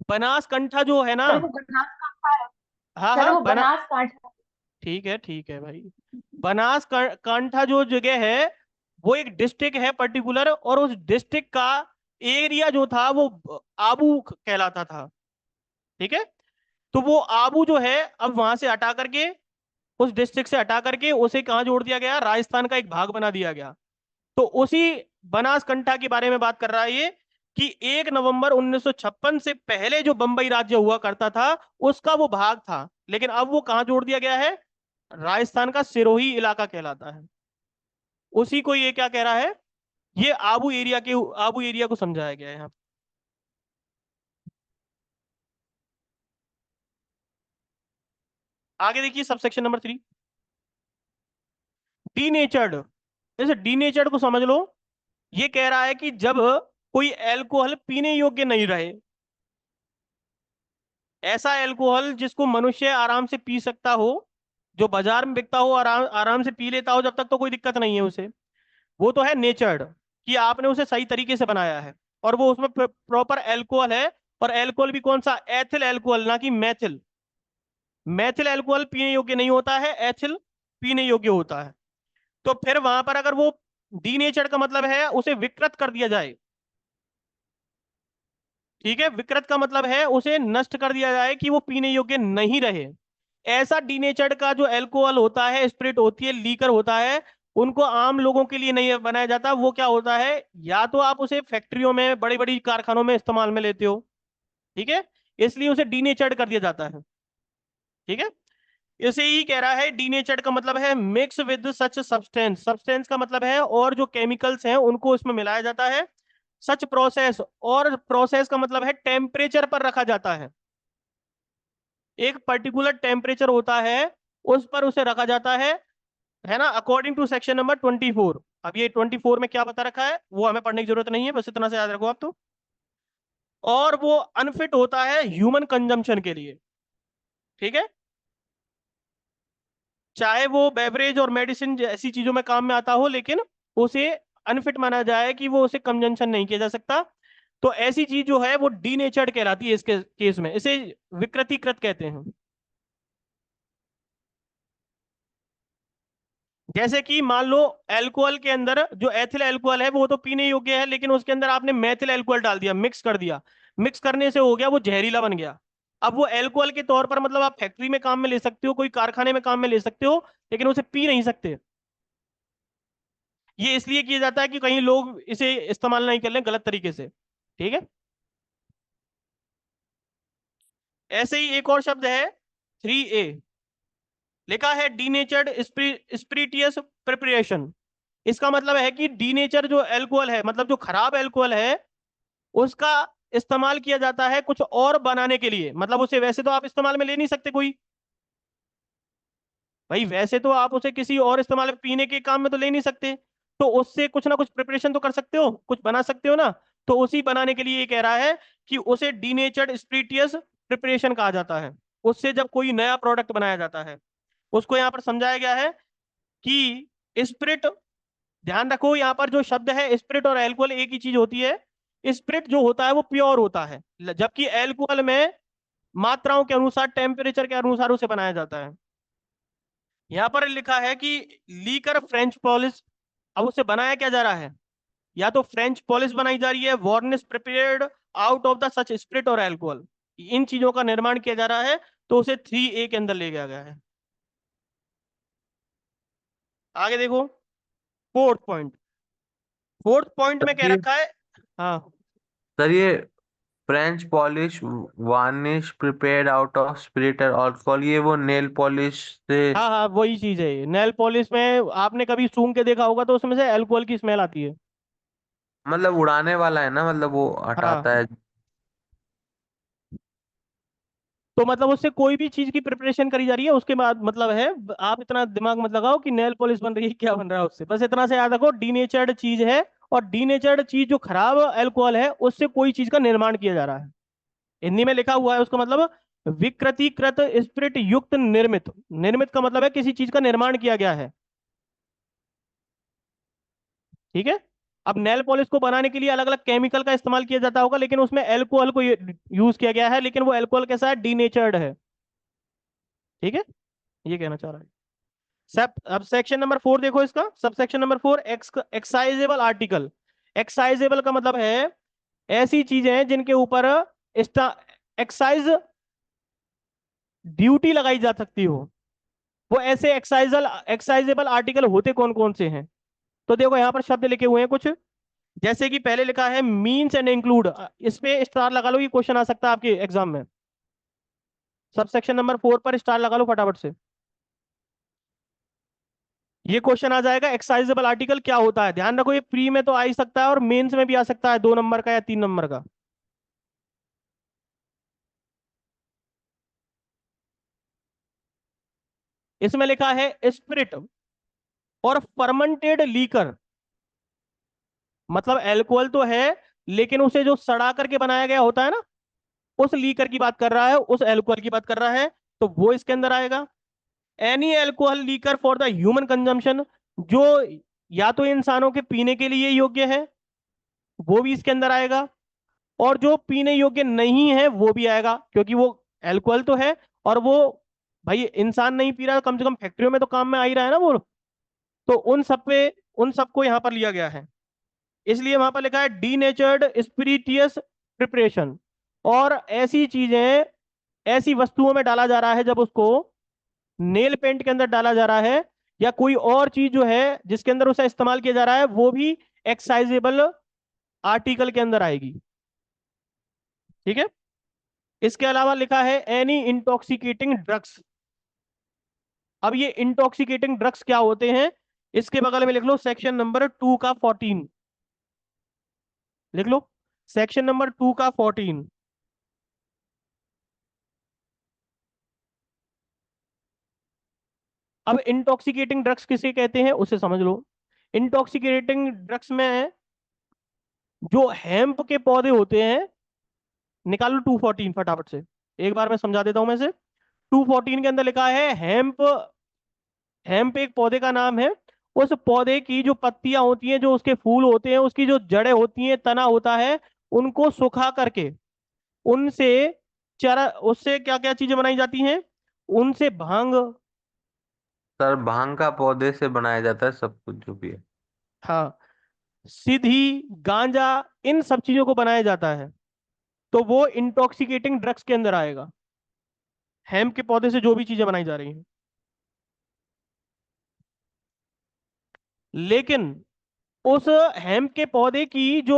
Banaskantha जो है ना, सर वो बनासकांठा है। हाँ सर हाँ वो बना, बनासकांठा। ठीक है भाई। बनासकांठा जो जगह है वो एक डिस्ट्रिक्ट है पर्टिकुलर, और उस डिस्ट्रिक्ट का एरिया जो था वो आबू कहलाता था। ठीक है, तो वो आबू जो है अब वहां से हटा करके, उस डिस्ट्रिक्ट से हटा करके उसे कहाँ जोड़ दिया गया, राजस्थान का एक भाग बना दिया गया। तो उसी बनासकंठा के बारे में बात कर रहा है ये, कि 1 नवंबर 1956 से पहले जो बंबई राज्य हुआ करता था उसका वो भाग था, लेकिन अब वो कहाँ जोड़ दिया गया है, राजस्थान का सिरोही इलाका कहलाता है। उसी को ये क्या कह रहा है, ये आबू एरिया को समझाया गया है यहाँ। आगे देखिए सबसेक्शन नंबर 3, डीनेचर्ड। जैसे डीनेचर्ड को समझ लो, ये कह रहा है कि जब कोई एल्कोहल पीने योग्य नहीं रहे, ऐसा एल्कोहल जिसको मनुष्य आराम से पी सकता हो, जो बाजार में बिकता हो, आराम आराम से पी लेता हो, जब तक तो कोई दिक्कत नहीं है उसे, वो तो है नेचर्ड, कि आपने उसे सही तरीके से बनाया है, और वो उसमें प्रॉपर एल्कोहल है। और एल्कोहल भी कौन सा, एथिल एल्कोहल, ना कि मैथिल। मैथिल एल्कोहल पीने योग्य नहीं होता है, एथिल पीने योग्य होता है। तो फिर वहां पर अगर वो डीनेचर्ड का मतलब है उसे विकृत कर दिया जाए। ठीक है, विकृत का मतलब है उसे नष्ट कर दिया जाए, कि वो पीने योग्य नहीं रहे। ऐसा डीनेचर्ड का जो अल्कोहल होता है, स्पिरिट होती है, लीकर होता है, उनको आम लोगों के लिए नहीं बनाया जाता। वो क्या होता है, या तो आप उसे फैक्ट्रियों में, बड़ी बड़ी कारखानों में इस्तेमाल में लेते हो, ठीक है, इसलिए उसे डीनेचर्ड कर दिया जाता है। ठीक है, इसे ही कह रहा है, डीनेचर्ड का मतलब है mix with such substance. Substance का मतलब है और जो केमिकल्स हैं उनको इसमें मिलाया जाता है। सच प्रोसेस, और प्रोसेस का मतलब है टेम्परेचर पर रखा जाता है। एक पर्टिकुलर टेम्परेचर होता है, उस पर उसे रखा जाता है ना, अकॉर्डिंग टू सेक्शन नंबर 24। अब ये 24 में क्या बता रखा है वो हमें पढ़ने की जरूरत नहीं है, बस इतना से याद रखो आप तो। और वो अनफिट होता है ह्यूमन कंजम्पशन के लिए। ठीक है, चाहे वो बेवरेज और मेडिसिन जैसी चीजों में काम में आता हो, लेकिन उसे अनफिट माना जाए, कि वो उसे कंजम्पशन नहीं किया जा सकता। तो ऐसी चीज जो है वो डीनेचर्ड कहलाती है इसके केस में, इसे विकृतीकृत कहते हैं। जैसे कि मान लो, अल्कोहल के अंदर जो एथिल अल्कोहल है वो तो पीने योग्य है, लेकिन उसके अंदर आपने मेथिल अल्कोहल डाल दिया, मिक्स कर दिया। मिक्स करने से हो गया वो जहरीला बन गया। अब वो अल्कोहल के तौर पर, मतलब आप फैक्ट्री में काम में ले सकते हो, कोई कारखाने में काम में ले सकते हो, लेकिन उसे पी नहीं सकते। ये इसलिए किया जाता है कि कहीं लोग इसे इस्तेमाल नहीं कर लें गलत तरीके से। ठीक है, ऐसे ही एक और शब्द है 3A, लिखा है डीनेचर्ड स्पिरिटियस प्रिपरेशन। इसका मतलब है कि डीनेचर जो अल्कोहल है, मतलब जो खराब अल्कोहल है, उसका इस्तेमाल किया जाता है कुछ और बनाने के लिए। मतलब उसे वैसे तो आप इस्तेमाल में ले नहीं सकते कोई, भाई वैसे तो आप उसे किसी और इस्तेमाल पीने के काम में तो ले नहीं सकते, तो उससे कुछ ना कुछ प्रिपरेशन तो कर सकते हो, कुछ बना सकते हो ना। तो उसी बनाने के लिए ये कह रहा है कि उसे डीनेचर्ड स्पिरिटियस प्रिपरेशन कहा जाता है। उससे जब कोई नया प्रोडक्ट बनाया जाता है, उसको यहाँ पर समझाया गया है कि स्पिरिट, ध्यान रखो यहाँ पर जो शब्द है स्पिरिट और एल्कोहल एक ही चीज होती है। स्पिरिट जो होता है वो प्योर होता है, जबकि एल्कोहल में मात्राओं के अनुसार, टेम्परेचर के अनुसार उसे बनाया जाता है। यहाँ पर लिखा है कि लीकर फ्रेंच पॉलिश। अब उसे बनाया क्या जा रहा है, या तो फ्रेंच पॉलिश बनाई जा रही है, varnish prepared out of the such spirit और एल्कोहल, इन चीजों का निर्माण किया जा रहा है, तो उसे 3A के अंदर ले गया गया है। आगे देखो, फोर्थ पॉइंट। फोर्थ पॉइंट में कह सर ये रखा है, हाँ सर ये French polish varnish prepared out of spirit और अल्कोहल, ये वो नेल पॉलिश से हाँ हाँ वही चीज है। नेल पॉलिश में आपने कभी सूंघ के देखा होगा तो उसमें से अल्कोहल की स्मेल आती है। मतलब उड़ाने वाला है ना, मतलब वो हाँ हटाता है। तो मतलब उससे कोई भी चीज की प्रिपरेशन करी जा रही है, उसके बाद मतलब है, आप इतना दिमाग मत लगाओ कि नेल पॉलिश बन रही है, क्या बन रहा है उससे, बस इतना से याद रखो डीनेचर्ड चीज है। और डीनेचर्ड चीज जो खराब अल्कोहल है उससे कोई चीज का निर्माण किया जा रहा है। हिंदी में लिखा हुआ है उसका मतलब विकृतीकृत स्पिरिट युक्त निर्मित। निर्मित का मतलब है किसी चीज का निर्माण किया गया है। ठीक है। अब नेल पॉलिश को बनाने के लिए अलग अलग केमिकल का इस्तेमाल किया जाता होगा, लेकिन उसमें अल्कोहल को यूज किया गया है, लेकिन वो अल्कोहल कैसा है, डीनेचर्ड है। ठीक है, ये कहना चाह रहा है। सब अब सेक्शन नंबर 4 देखो इसका, सब सेक्शन नंबर 4 एक्साइजेबल आर्टिकल। एक्साइजेबल का मतलब है ऐसी चीजें हैं जिनके ऊपर एक्साइज ड्यूटी लगाई जा सकती हो। वो ऐसे एक्साइजेबल आर्टिकल होते कौन कौन से हैं? तो देखो यहां पर शब्द लिखे हुए हैं कुछ, जैसे कि पहले लिखा है मीन्स एंड इंक्लूड। इस पे स्टार लगा लो, ये क्वेश्चन आ सकता है आपके एग्जाम में। सब सेक्शन नंबर 4 पर स्टार लगा लो फटाफट से। ये क्वेश्चन आ जाएगा एक्साइजेबल आर्टिकल क्या होता है। ध्यान रखो ये प्री में तो आ ही सकता है और मेंस में भी आ सकता है, 2 नंबर का या 3 नंबर का। इसमें लिखा है स्पिरिट और फर्मेंटेड लीकर। मतलब अल्कोहल तो है, लेकिन उसे जो सड़ा करके बनाया गया होता है ना, उस लीकर की बात कर रहा है, उस अल्कोहल की बात कर रहा है, तो वो इसके अंदर आएगा। Any alcohol liquor for the human consumption, जो या तो इंसानों के पीने के लिए योग्य है, वो भी इसके अंदर आएगा। और जो पीने योग्य नहीं है वो भी आएगा, क्योंकि वो अल्कोहल तो है, और वो भाई इंसान नहीं पी रहा, कम से कम फैक्ट्रियों में तो काम में आ ही रहा है ना वो। तो उन सब पे, उन सबको यहां पर लिया गया है। इसलिए वहां पर लिखा है डीनेचर्ड स्पिरिटियस प्रिपरेशन। और ऐसी चीजें, ऐसी वस्तुओं में डाला जा रहा है जब उसको नेल पेंट के अंदर डाला जा रहा है, या कोई और चीज जो है जिसके अंदर उसे इस्तेमाल किया जा रहा है, वो भी एक्साइजेबल आर्टिकल के अंदर आएगी। ठीक है। इसके अलावा लिखा है एनी इंटॉक्सिकेटिंग ड्रग्स। अब ये इंटॉक्सिकेटिंग ड्रग्स क्या होते हैं, इसके बगल में लिख लो सेक्शन नंबर 2 का 14। लिख लो सेक्शन नंबर 2 का 14। अब इंटॉक्सिकेटिंग ड्रग्स किसे कहते हैं उसे समझ लो। इंटॉक्सिकेटिंग ड्रग्स में जो हेम्प के पौधे होते हैं, निकालो 214 फटाफट से, एक बार मैं समझा देता हूं मैं से। 214 के अंदर लिखा है हेम्प। हेम्प एक पौधे का नाम है। उस पौधे की जो पत्तियां होती हैं, जो उसके फूल होते हैं, उसकी जो जड़ें होती हैं, तना होता है, उनको सुखा करके उनसे चरा, उससे क्या क्या चीजें बनाई जाती हैं, उनसे भांग। सर भांग का पौधे से बनाया जाता है सब कुछ जो भी है। हाँ, सीधी, गांजा, इन सब चीजों को बनाया जाता है। तो वो इंटॉक्सिकेटिंग ड्रग्स के अंदर आएगा, हेम्प के पौधे से जो भी चीजें बनाई जा रही हैं। लेकिन उस हेम्प के पौधे की जो,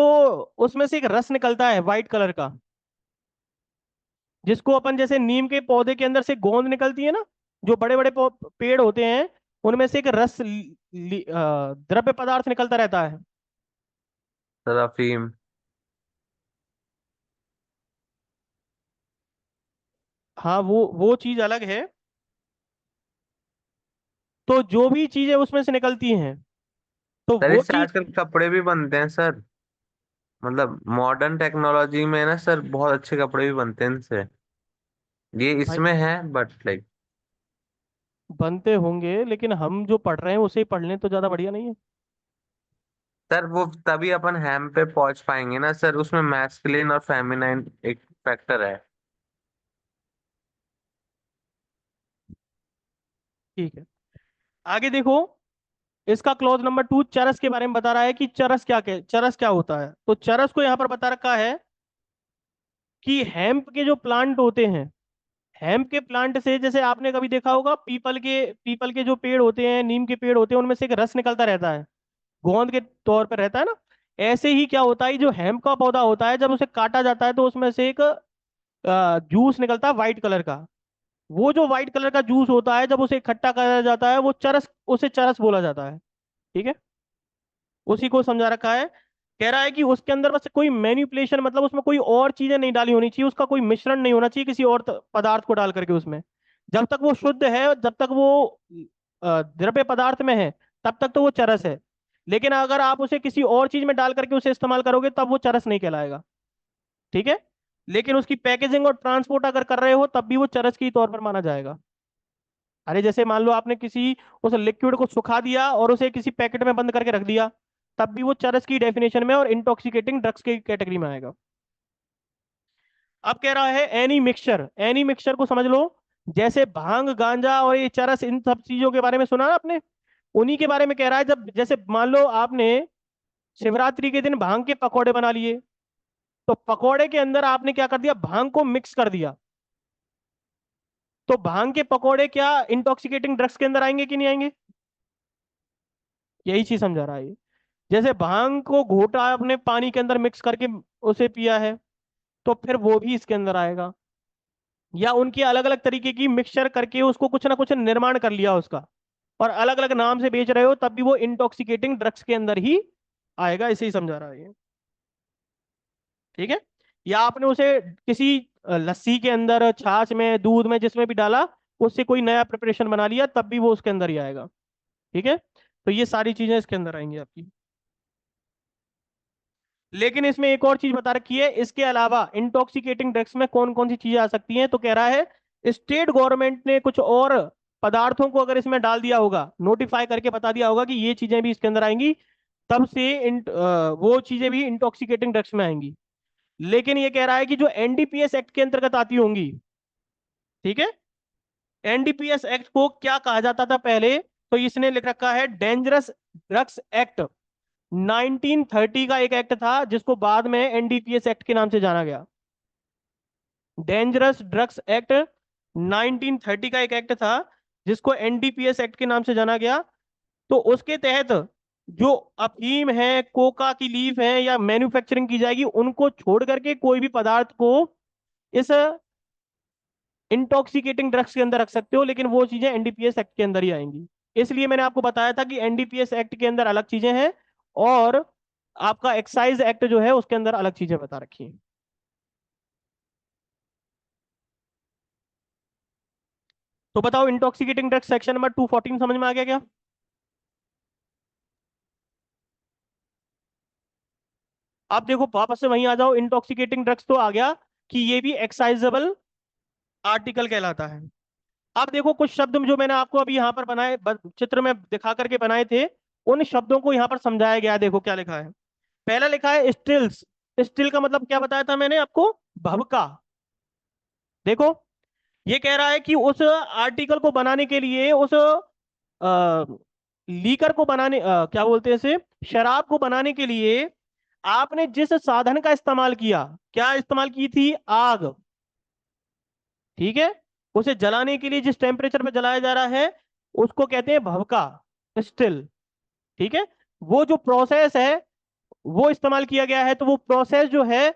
उसमें से एक रस निकलता है वाइट कलर का, जिसको अपन जैसे नीम के पौधे के अंदर से गोंद निकलती है ना, जो बड़े बड़े पेड़ होते हैं, उनमें से एक रस द्रव्य पदार्थ निकलता रहता है। सर अफीम। हाँ, वो चीज अलग है। तो जो भी चीजें उसमें से निकलती हैं, तो सर वो इससे चीज। आजकल कपड़े भी बनते हैं सर। मतलब मॉडर्न टेक्नोलॉजी में ना सर बहुत अच्छे कपड़े भी बनते हैं इनसे। ये भाई इसमें है बट लाइक। बनते होंगे, लेकिन हम जो पढ़ रहे हैं उसे ही पढ़ लें तो ज्यादा बढ़िया नहीं है? सर वो तभी अपन हैम पे पहुंच पाएंगे ना सर, उसमें मैस्कुलिन और फेमिनाइन एक फैक्टर है। ठीक है, आगे देखो। इसका क्लॉज नंबर 2 चरस के बारे में बता रहा है कि चरस क्या होता है। तो चरस को यहां पर बता रखा है कि हेम्प के जो प्लांट होते हैं, हेम्प के प्लांट से, जैसे आपने कभी देखा होगा पीपल के जो पेड़ होते हैं, नीम के पेड़ होते हैं, उनमें से एक रस निकलता रहता है, गोंद के तौर पर रहता है ना। ऐसे ही क्या होता है, जो हेम्प का पौधा होता है, जब उसे काटा जाता है तो उसमें से एक जूस निकलता है व्हाइट कलर का। वो जो व्हाइट कलर का जूस होता है, जब उसे इकट्ठा करा जाता है, वो चरस, उसे चरस बोला जाता है। ठीक है, उसी को समझा रखा है। कह रहा है कि उसके अंदर बस कोई मैनिपुलेशन, मतलब उसमें कोई और चीजें नहीं डाली होनी चाहिए, उसका कोई मिश्रण नहीं होना चाहिए किसी और पदार्थ को डाल करके उसमें। जब तक वो शुद्ध है, जब तक वो द्रव्य पदार्थ में है, तब तक तो वो चरस है। लेकिन अगर आप उसे किसी और चीज में डाल करके उसे इस्तेमाल करोगे तब वो चरस नहीं कहलाएगा। ठीक है। लेकिन उसकी पैकेजिंग और ट्रांसपोर्ट अगर कर रहे हो तब भी वो चरस के तौर पर माना जाएगा। अरे जैसे मान लो आपने किसी उस लिक्विड को सुखा दिया और उसे किसी पैकेट में बंद करके रख दिया, तब भी वो चरस की डेफिनेशन में और इंटॉक्सिकेटिंग ड्रग्स की कैटेगरी में आएगा। अब कह रहा है एनी मिक्सचर, एनी मिक्सचर को समझ लो। जैसे भांग, गांजा और ये चरस, इन सब चीजों के बारे में सुना ना आपने, उन्हीं के बारे में कह रहा है। जब जैसे मान लो आपने शिवरात्रि के दिन भांग के पकौड़े बना लिए, तो पकौड़े के अंदर आपने क्या कर दिया, भांग को मिक्स कर दिया, तो भांग के पकौड़े क्या इंटॉक्सिकेटिंग ड्रग्स के अंदर आएंगे कि नहीं आएंगे? यही चीज समझा रहा है ये। जैसे भांग को घोटा आपने पानी के अंदर मिक्स करके उसे पिया है, तो फिर वो भी इसके अंदर आएगा। या उनकी अलग अलग तरीके की मिक्सचर करके उसको कुछ ना कुछ निर्माण कर लिया उसका, और अलग अलग नाम से बेच रहे हो, तब भी वो इंटॉक्सिकेटिंग ड्रग्स के अंदर ही आएगा। इसे ही समझा रहा है ये। ठीक है। या आपने उसे किसी लस्सी के अंदर, छाछ में, दूध में, जिसमें भी डाला, उससे कोई नया प्रिपरेशन बना लिया, तब भी वो उसके अंदर ही आएगा। ठीक है। तो ये सारी चीजें इसके अंदर आएंगी आपकी। लेकिन इसमें एक और चीज बता रखी है, इसके अलावा इंटॉक्सिकेटिंग ड्रग्स में कौन कौन सी चीजें आ सकती हैं। तो कह रहा है स्टेट गवर्नमेंट ने कुछ और पदार्थों को अगर इसमें डाल दिया होगा, नोटिफाई करके बता दिया होगा कि ये चीजें भी इसके अंदर आएंगी, तब से वो चीजें भी इंटॉक्सिकेटिंग ड्रग्स में आएंगी। लेकिन ये कह रहा है कि जो एनडीपीएस एक्ट के अंतर्गत आती होंगी। ठीक है। एनडीपीएस एक्ट को क्या कहा जाता था पहले, तो इसने लिख रखा है डेंजरस ड्रग्स एक्ट। 1930 का एक एक्ट था जिसको बाद में एनडीपीएस एक्ट के नाम से जाना गया। डेंजरस ड्रग्स एक्ट 1930 का एक एक्ट था जिसको एनडीपीएस एक्ट के नाम से जाना गया। तो उसके तहत जो अफीम है, कोका की लीफ है, या मैन्युफैक्चरिंग की जाएगी, उनको छोड़ करके कोई भी पदार्थ को इस इंटॉक्सिकेटिंग ड्रग्स के अंदर रख सकते हो, लेकिन वो चीजें एनडीपीएस एक्ट के अंदर ही आएंगी। इसलिए मैंने आपको बताया था कि एनडीपीएस एक्ट के अंदर अलग चीजें हैं, और आपका एक्साइज एक्ट जो है उसके अंदर अलग चीजें बता रखी हैं। तो बताओ, इंटॉक्सिकेटिंग ड्रग्स सेक्शन नंबर 214 समझ में आ गया क्या? आप देखो वापस से वहीं आ जाओ। इंटॉक्सिकेटिंग ड्रग्स तो आ गया कि ये भी एक्साइजेबल आर्टिकल कहलाता है। अब देखो कुछ शब्द जो मैंने आपको अभी यहाँ पर बनाए, चित्र में दिखा करके बनाए थे, उन शब्दों को यहाँ पर समझाया गया है। देखो क्या लिखा है। पहला लिखा है स्टिल्स। स्टिल का मतलब क्या बताया था मैंने आपको? भवका। देखो, ये कह रहा है कि उस आर्टिकल को बनाने के लिए, उस लीकर को बनाने, क्या बोलते हैं इसे, शराब को बनाने के लिए आपने जिस साधन का इस्तेमाल किया, क्या इस्तेमाल की थी? आग। ठीक है। उसे जलाने के लिए जिस टेम्परेचर पे जलाया जा रहा है उसको कहते हैं भवका, स्टिल। ठीक है। वो जो प्रोसेस है वो इस्तेमाल किया गया है, तो वो प्रोसेस जो है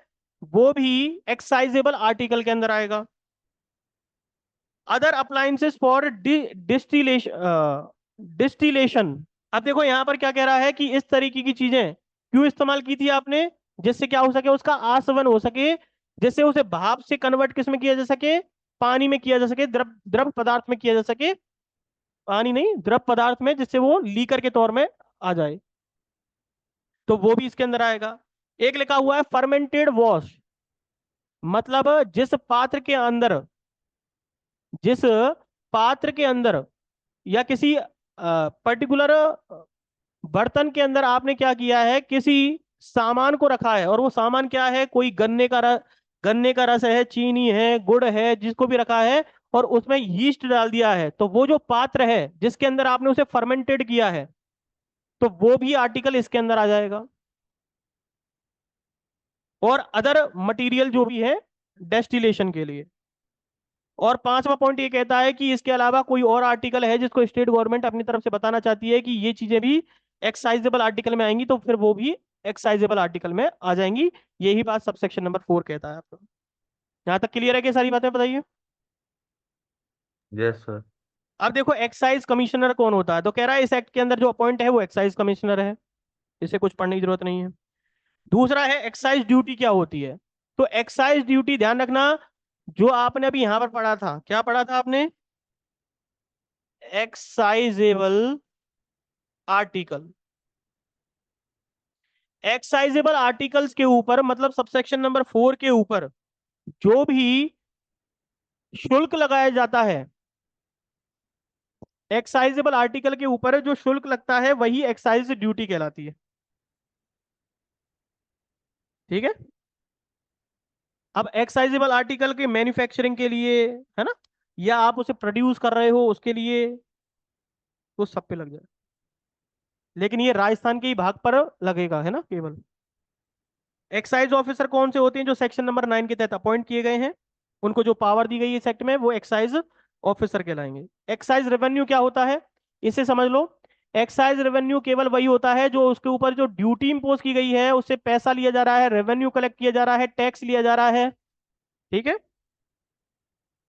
वो भी एक्साइजेबल आर्टिकल के अंदर आएगा। Other appliances for distillation, distillation. अब देखो यहां पर क्या कह रहा है कि इस तरीके की चीजें क्यों इस्तेमाल की थी आपने, जिससे क्या हो सके, उसका आसवन हो सके, जिससे उसे भाप से कन्वर्ट किस में किया जा सके, पानी में किया जा सके, द्रव द्रव पदार्थ में किया जा सके, पानी नहीं, द्रव पदार्थ में, जिससे वो लीकर के तौर में आ जाए। तो वो भी इसके अंदर आएगा। एक लिखा हुआ है फर्मेंटेड वॉश, मतलब जिस पात्र के अंदर या किसी पर्टिकुलर बर्तन के अंदर आपने क्या किया है, किसी सामान को रखा है, और वो सामान क्या है, कोई गन्ने का रस है, चीनी है, गुड़ है, जिसको भी रखा है, और उसमें यीस्ट डाल दिया है, तो वो जो पात्र है जिसके अंदर आपने उसे फर्मेंटेड किया है, तो वो भी आर्टिकल इसके अंदर आ जाएगा। और अदर मटेरियल जो भी है डेस्टिलेशन के लिए। और पांचवा पॉइंट ये कहता है कि इसके अलावा कोई और आर्टिकल है जिसको स्टेट गवर्नमेंट अपनी तरफ से बताना चाहती है कि ये चीजें भी एक्साइजेबल आर्टिकल में आएंगी, तो फिर वो भी एक्साइजेबल आर्टिकल में आ जाएंगी। यही बात सबसेक्शन नंबर 4 कहता है आपको। यहाँ तक क्लियर है कि सारी बातें बताइए। Yes sir. अब देखो एक्साइज कमिश्नर कौन होता है, तो कह रहा है इस एक्ट के अंदर जो अपॉइंट है वो एक्साइज कमिश्नर है। इसे कुछ पढ़ने की जरूरत नहीं है। दूसरा है एक्साइज ड्यूटी क्या होती है। तो एक्साइज ड्यूटी ध्यान रखना, जो आपने अभी यहां पर पढ़ा था, क्या पढ़ा था आपने, एक्साइजेबल आर्टिकल। एक्साइजेबल आर्टिकल्स के ऊपर मतलब सबसेक्शन नंबर 4 के ऊपर जो भी शुल्क लगाया जाता है, एक्साइजेबल आर्टिकल के ऊपर जो शुल्क लगता है वही एक्साइज ड्यूटी कहलाती है। ठीक है। अब एक्साइजेबल आर्टिकल के मैन्युफैक्चरिंग के लिए, है ना, या आप उसे प्रोड्यूस कर रहे हो उसके लिए, तो सब पे लग जाए, लेकिन ये राजस्थान के ही भाग पर लगेगा, है ना केवल। एक्साइज ऑफिसर कौन से होते हैं, जो सेक्शन नंबर 9 के तहत अपॉइंट किए गए हैं, उनको जो पावर दी गई है इस एक्ट में, वो एक्साइज ऑफिसर कहलाएंगे। एक्साइज रेवेन्यू क्या होता है, इसे समझ लो। एक्साइज रेवेन्यू केवल वही होता है जो उसके ऊपर जो ड्यूटी इंपोज की गई है, उससे पैसा लिया जा रहा है, रेवेन्यू कलेक्ट किया जा रहा है, टैक्स लिया जा रहा है। ठीक है।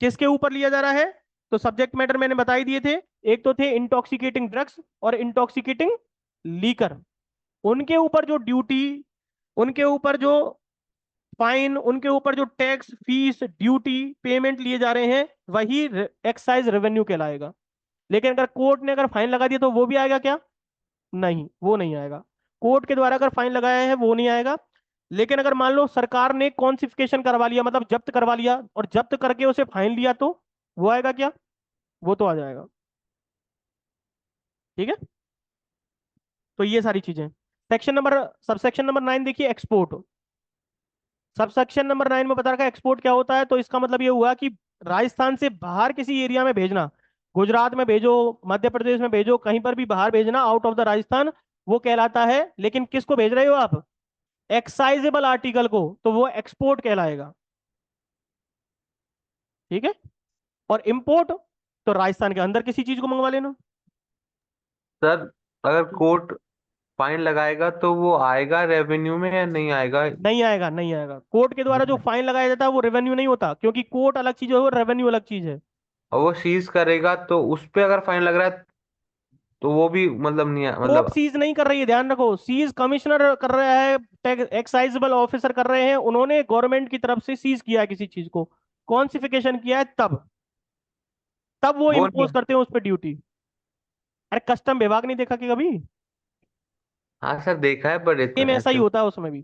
किसके ऊपर लिया जा रहा है, तो सब्जेक्ट मैटर मैंने बता ही दिए थे। एक तो थे इंटॉक्सिकेटिंग ड्रग्स और इंटॉक्सिकेटिंग लीकर, उनके ऊपर जो ड्यूटी, उनके ऊपर जो फाइन, उनके ऊपर जो टैक्स फीस ड्यूटी पेमेंट लिए जा रहे हैं, वही एक्साइज रेवेन्यू कहलाएगा। लेकिन अगर कोर्ट ने अगर फाइन लगा दिया तो वो भी आएगा क्या, नहीं, वो नहीं आएगा। कोर्ट के द्वारा अगर फाइन लगाया है वो नहीं आएगा। लेकिन अगर मान लो सरकार ने कॉन्फिस्केशन करवा लिया, मतलब जब्त करवा लिया, और जब्त करके उसे फाइन लिया, तो वो आएगा क्या, वो तो आ जाएगा। ठीक है। तो ये सारी चीजें। सेक्शन नंबर सबसेक्शन नंबर 9 देखिए, एक्सपोर्ट। सबसेक्शन नंबर 9 में बता रखा है एक्सपोर्ट क्या होता है, तो इसका मतलब ये हुआ कि राजस्थान से बाहर किसी एरिया में भेजना, गुजरात में भेजो, मध्य प्रदेश में भेजो, कहीं पर भी बाहर भेजना आउट ऑफ द राजस्थान, वो कहलाता है। लेकिन किसको भेज रहे हो आप, एक्साइजेबल आर्टिकल को, तो वो एक्सपोर्ट कहलाएगा। ठीक है। और इंपोर्ट, तो राजस्थान के अंदर किसी चीज को मंगवा लेना। सर अगर कोर्ट फाइन लगाएगा तो वो आएगा रेवेन्यू में या नहीं आएगा? नहीं आएगा, नहीं आएगा। कोर्ट के द्वारा जो फाइन लगाया जाता है वो रेवेन्यू नहीं होता, क्योंकि कोर्ट अलग चीज है और रेवेन्यू अलग चीज है। और वो सीज करेगा तो उस पे अगर फाइन लग रहा है तो वो भी मतलब नहीं है, कोर्ट मतलब। सीज नहीं कर रही है, ध्यान रखो, सीज कमिश्नर कर रहा है, एक्साइजेबल ऑफिसर कर रहे हैं, उन्होंने गवर्नमेंट की तरफ से सीज किया है किसी चीज को, कॉन्सिफिकेशन किया है, तब तब वो वो नहीं। इम्पोज करते हैं उस पर ड्यूटी। अरे कस्टम विभाग नहीं देखा कि कभी, हाँ सर देखा है पर सेम इतना ऐसा ही ऐसे। होता है उसमें भी।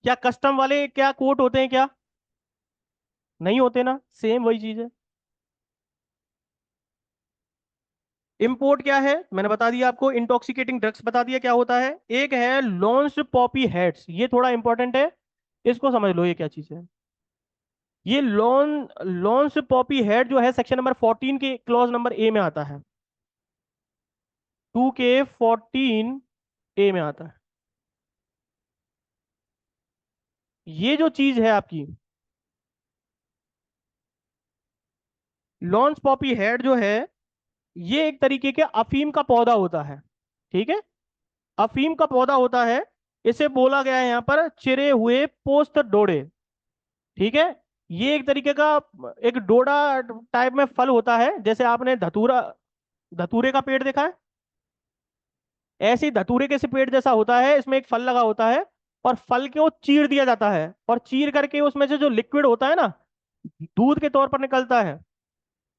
क्या कस्टम वाले क्या कोर्ट होते हैं क्या, नहीं होते ना, सेम वही चीज है। इंपोर्ट क्या है मैंने बता दिया आपको, इंटॉक्सिकेटिंग ड्रग्स बता दिया क्या होता है। एक है लॉन्च्ड पॉपी हेड्स, ये थोड़ा इंपॉर्टेंट है, इसको समझ लो ये क्या चीज है। ये लॉन्च पॉपी हेड जो है सेक्शन नंबर 14 के क्लॉज नंबर ए में आता है, 2 के 14 ए में आता है। ये जो चीज है आपकी लॉन्च पॉपी हेड जो है, ये एक तरीके के अफीम का पौधा होता है। ठीक है। अफीम का पौधा होता है, इसे बोला गया है यहां पर चिरे हुए पोस्त डोडे। ठीक है। ये एक तरीके का एक डोडा टाइप में फल होता है, जैसे आपने धतूरा, धतूरे का पेड़ देखा है, ऐसे ही धतूरे के से पेड़ जैसा होता है, इसमें एक फल लगा होता है, और फल को चीर दिया जाता है, और चीर करके उसमें से जो लिक्विड होता है ना, दूध के तौर पर निकलता है,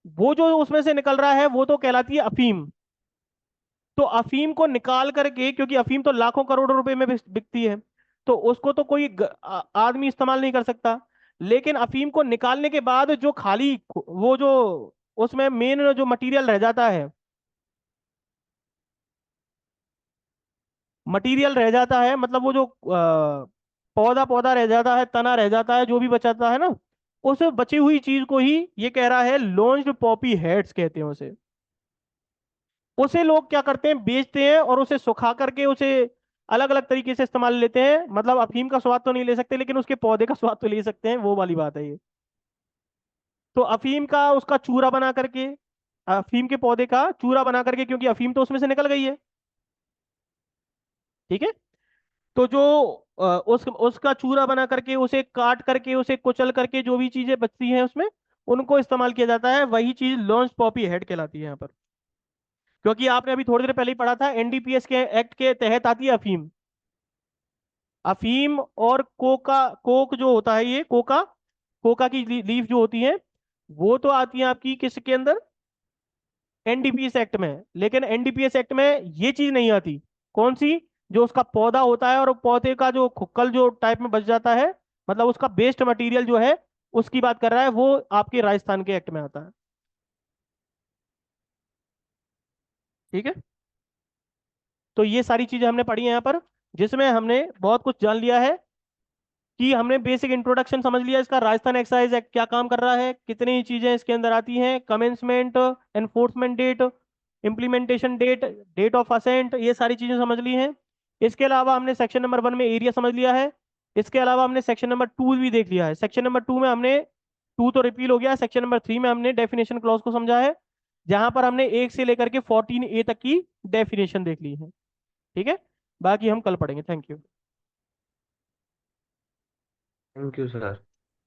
वो जो उसमें से निकल रहा है वो तो कहलाती है अफीम। तो अफीम को निकाल करके, क्योंकि अफीम तो लाखों करोड़ों रुपए में बिकती है, तो उसको तो कोई आदमी इस्तेमाल नहीं कर सकता। लेकिन अफीम को निकालने के बाद जो खाली वो जो उसमें मेन जो मटेरियल रह जाता है, मटेरियल रह जाता है, मतलब वो जो पौधा पौधा रह जाता है, तना रह जाता है, जो भी बचाता है ना, उस बची हुई चीज को ही ये कह रहा है लॉन्च्ड पॉपी हेड्स कहते हैं उसे। उसे लोग क्या करते हैं, बेचते हैं, और उसे सुखा करके उसे अलग अलग तरीके से इस्तेमाल लेते हैं। मतलब अफीम का स्वाद तो नहीं ले सकते, लेकिन उसके पौधे का स्वाद तो ले सकते हैं, वो वाली बात है ये। तो अफीम का उसका चूरा बना करके, अफीम के पौधे का चूरा बना करके, क्योंकि अफीम तो उसमें से निकल गई है। ठीक है। तो जो उसका चूरा बना करके, उसे काट करके, उसे कुचल करके, जो भी चीजें बचती हैं उसमें, उनको इस्तेमाल किया जाता है, वही चीज लॉन्च पॉपी हेड कहलाती है यहाँ पर। क्योंकि आपने अभी थोड़ी देर पहले ही पढ़ा था, एनडीपीएस के एक्ट के तहत आती है अफीम। अफीम और कोक जो होता है, ये कोका कोका की लीफ जो होती है, वो तो आती है आपकी किसके अंदर, एनडीपीएस एक्ट में। लेकिन एनडीपीएस एक्ट में ये चीज नहीं आती। कौन सी? जो उसका पौधा होता है और पौधे का जो खुक्कल जो टाइप में बच जाता है, मतलब उसका वेस्ट मटेरियल जो है, उसकी बात कर रहा है, वो आपके राजस्थान के एक्ट में आता है। ठीक है, तो ये सारी चीजें हमने पढ़ी हैं यहाँ पर, जिसमें हमने बहुत कुछ जान लिया है कि हमने बेसिक इंट्रोडक्शन समझ लिया इसका, राजस्थान एक्साइज एक्ट क्या काम कर रहा है, कितनी चीजें इसके अंदर आती हैं, commencement, enforcement date, implementation date, date of assent, ये सारी चीजें समझ ली हैं। इसके अलावा हमने सेक्शन नंबर 1 में एरिया समझ लिया है। इसके अलावा हमने सेक्शन नंबर 2 भी देख लिया है। सेक्शन नंबर 2 में हमने, 2 तो रिपील हो गया, सेक्शन नंबर 3 में हमने डेफिनेशन क्लॉज को समझा है, जहां पर हमने 1 से लेकर के 14A तक की डेफिनेशन देख ली है। ठीक है, बाकी हम कल पढ़ेंगे। Thank you. Thank you sir.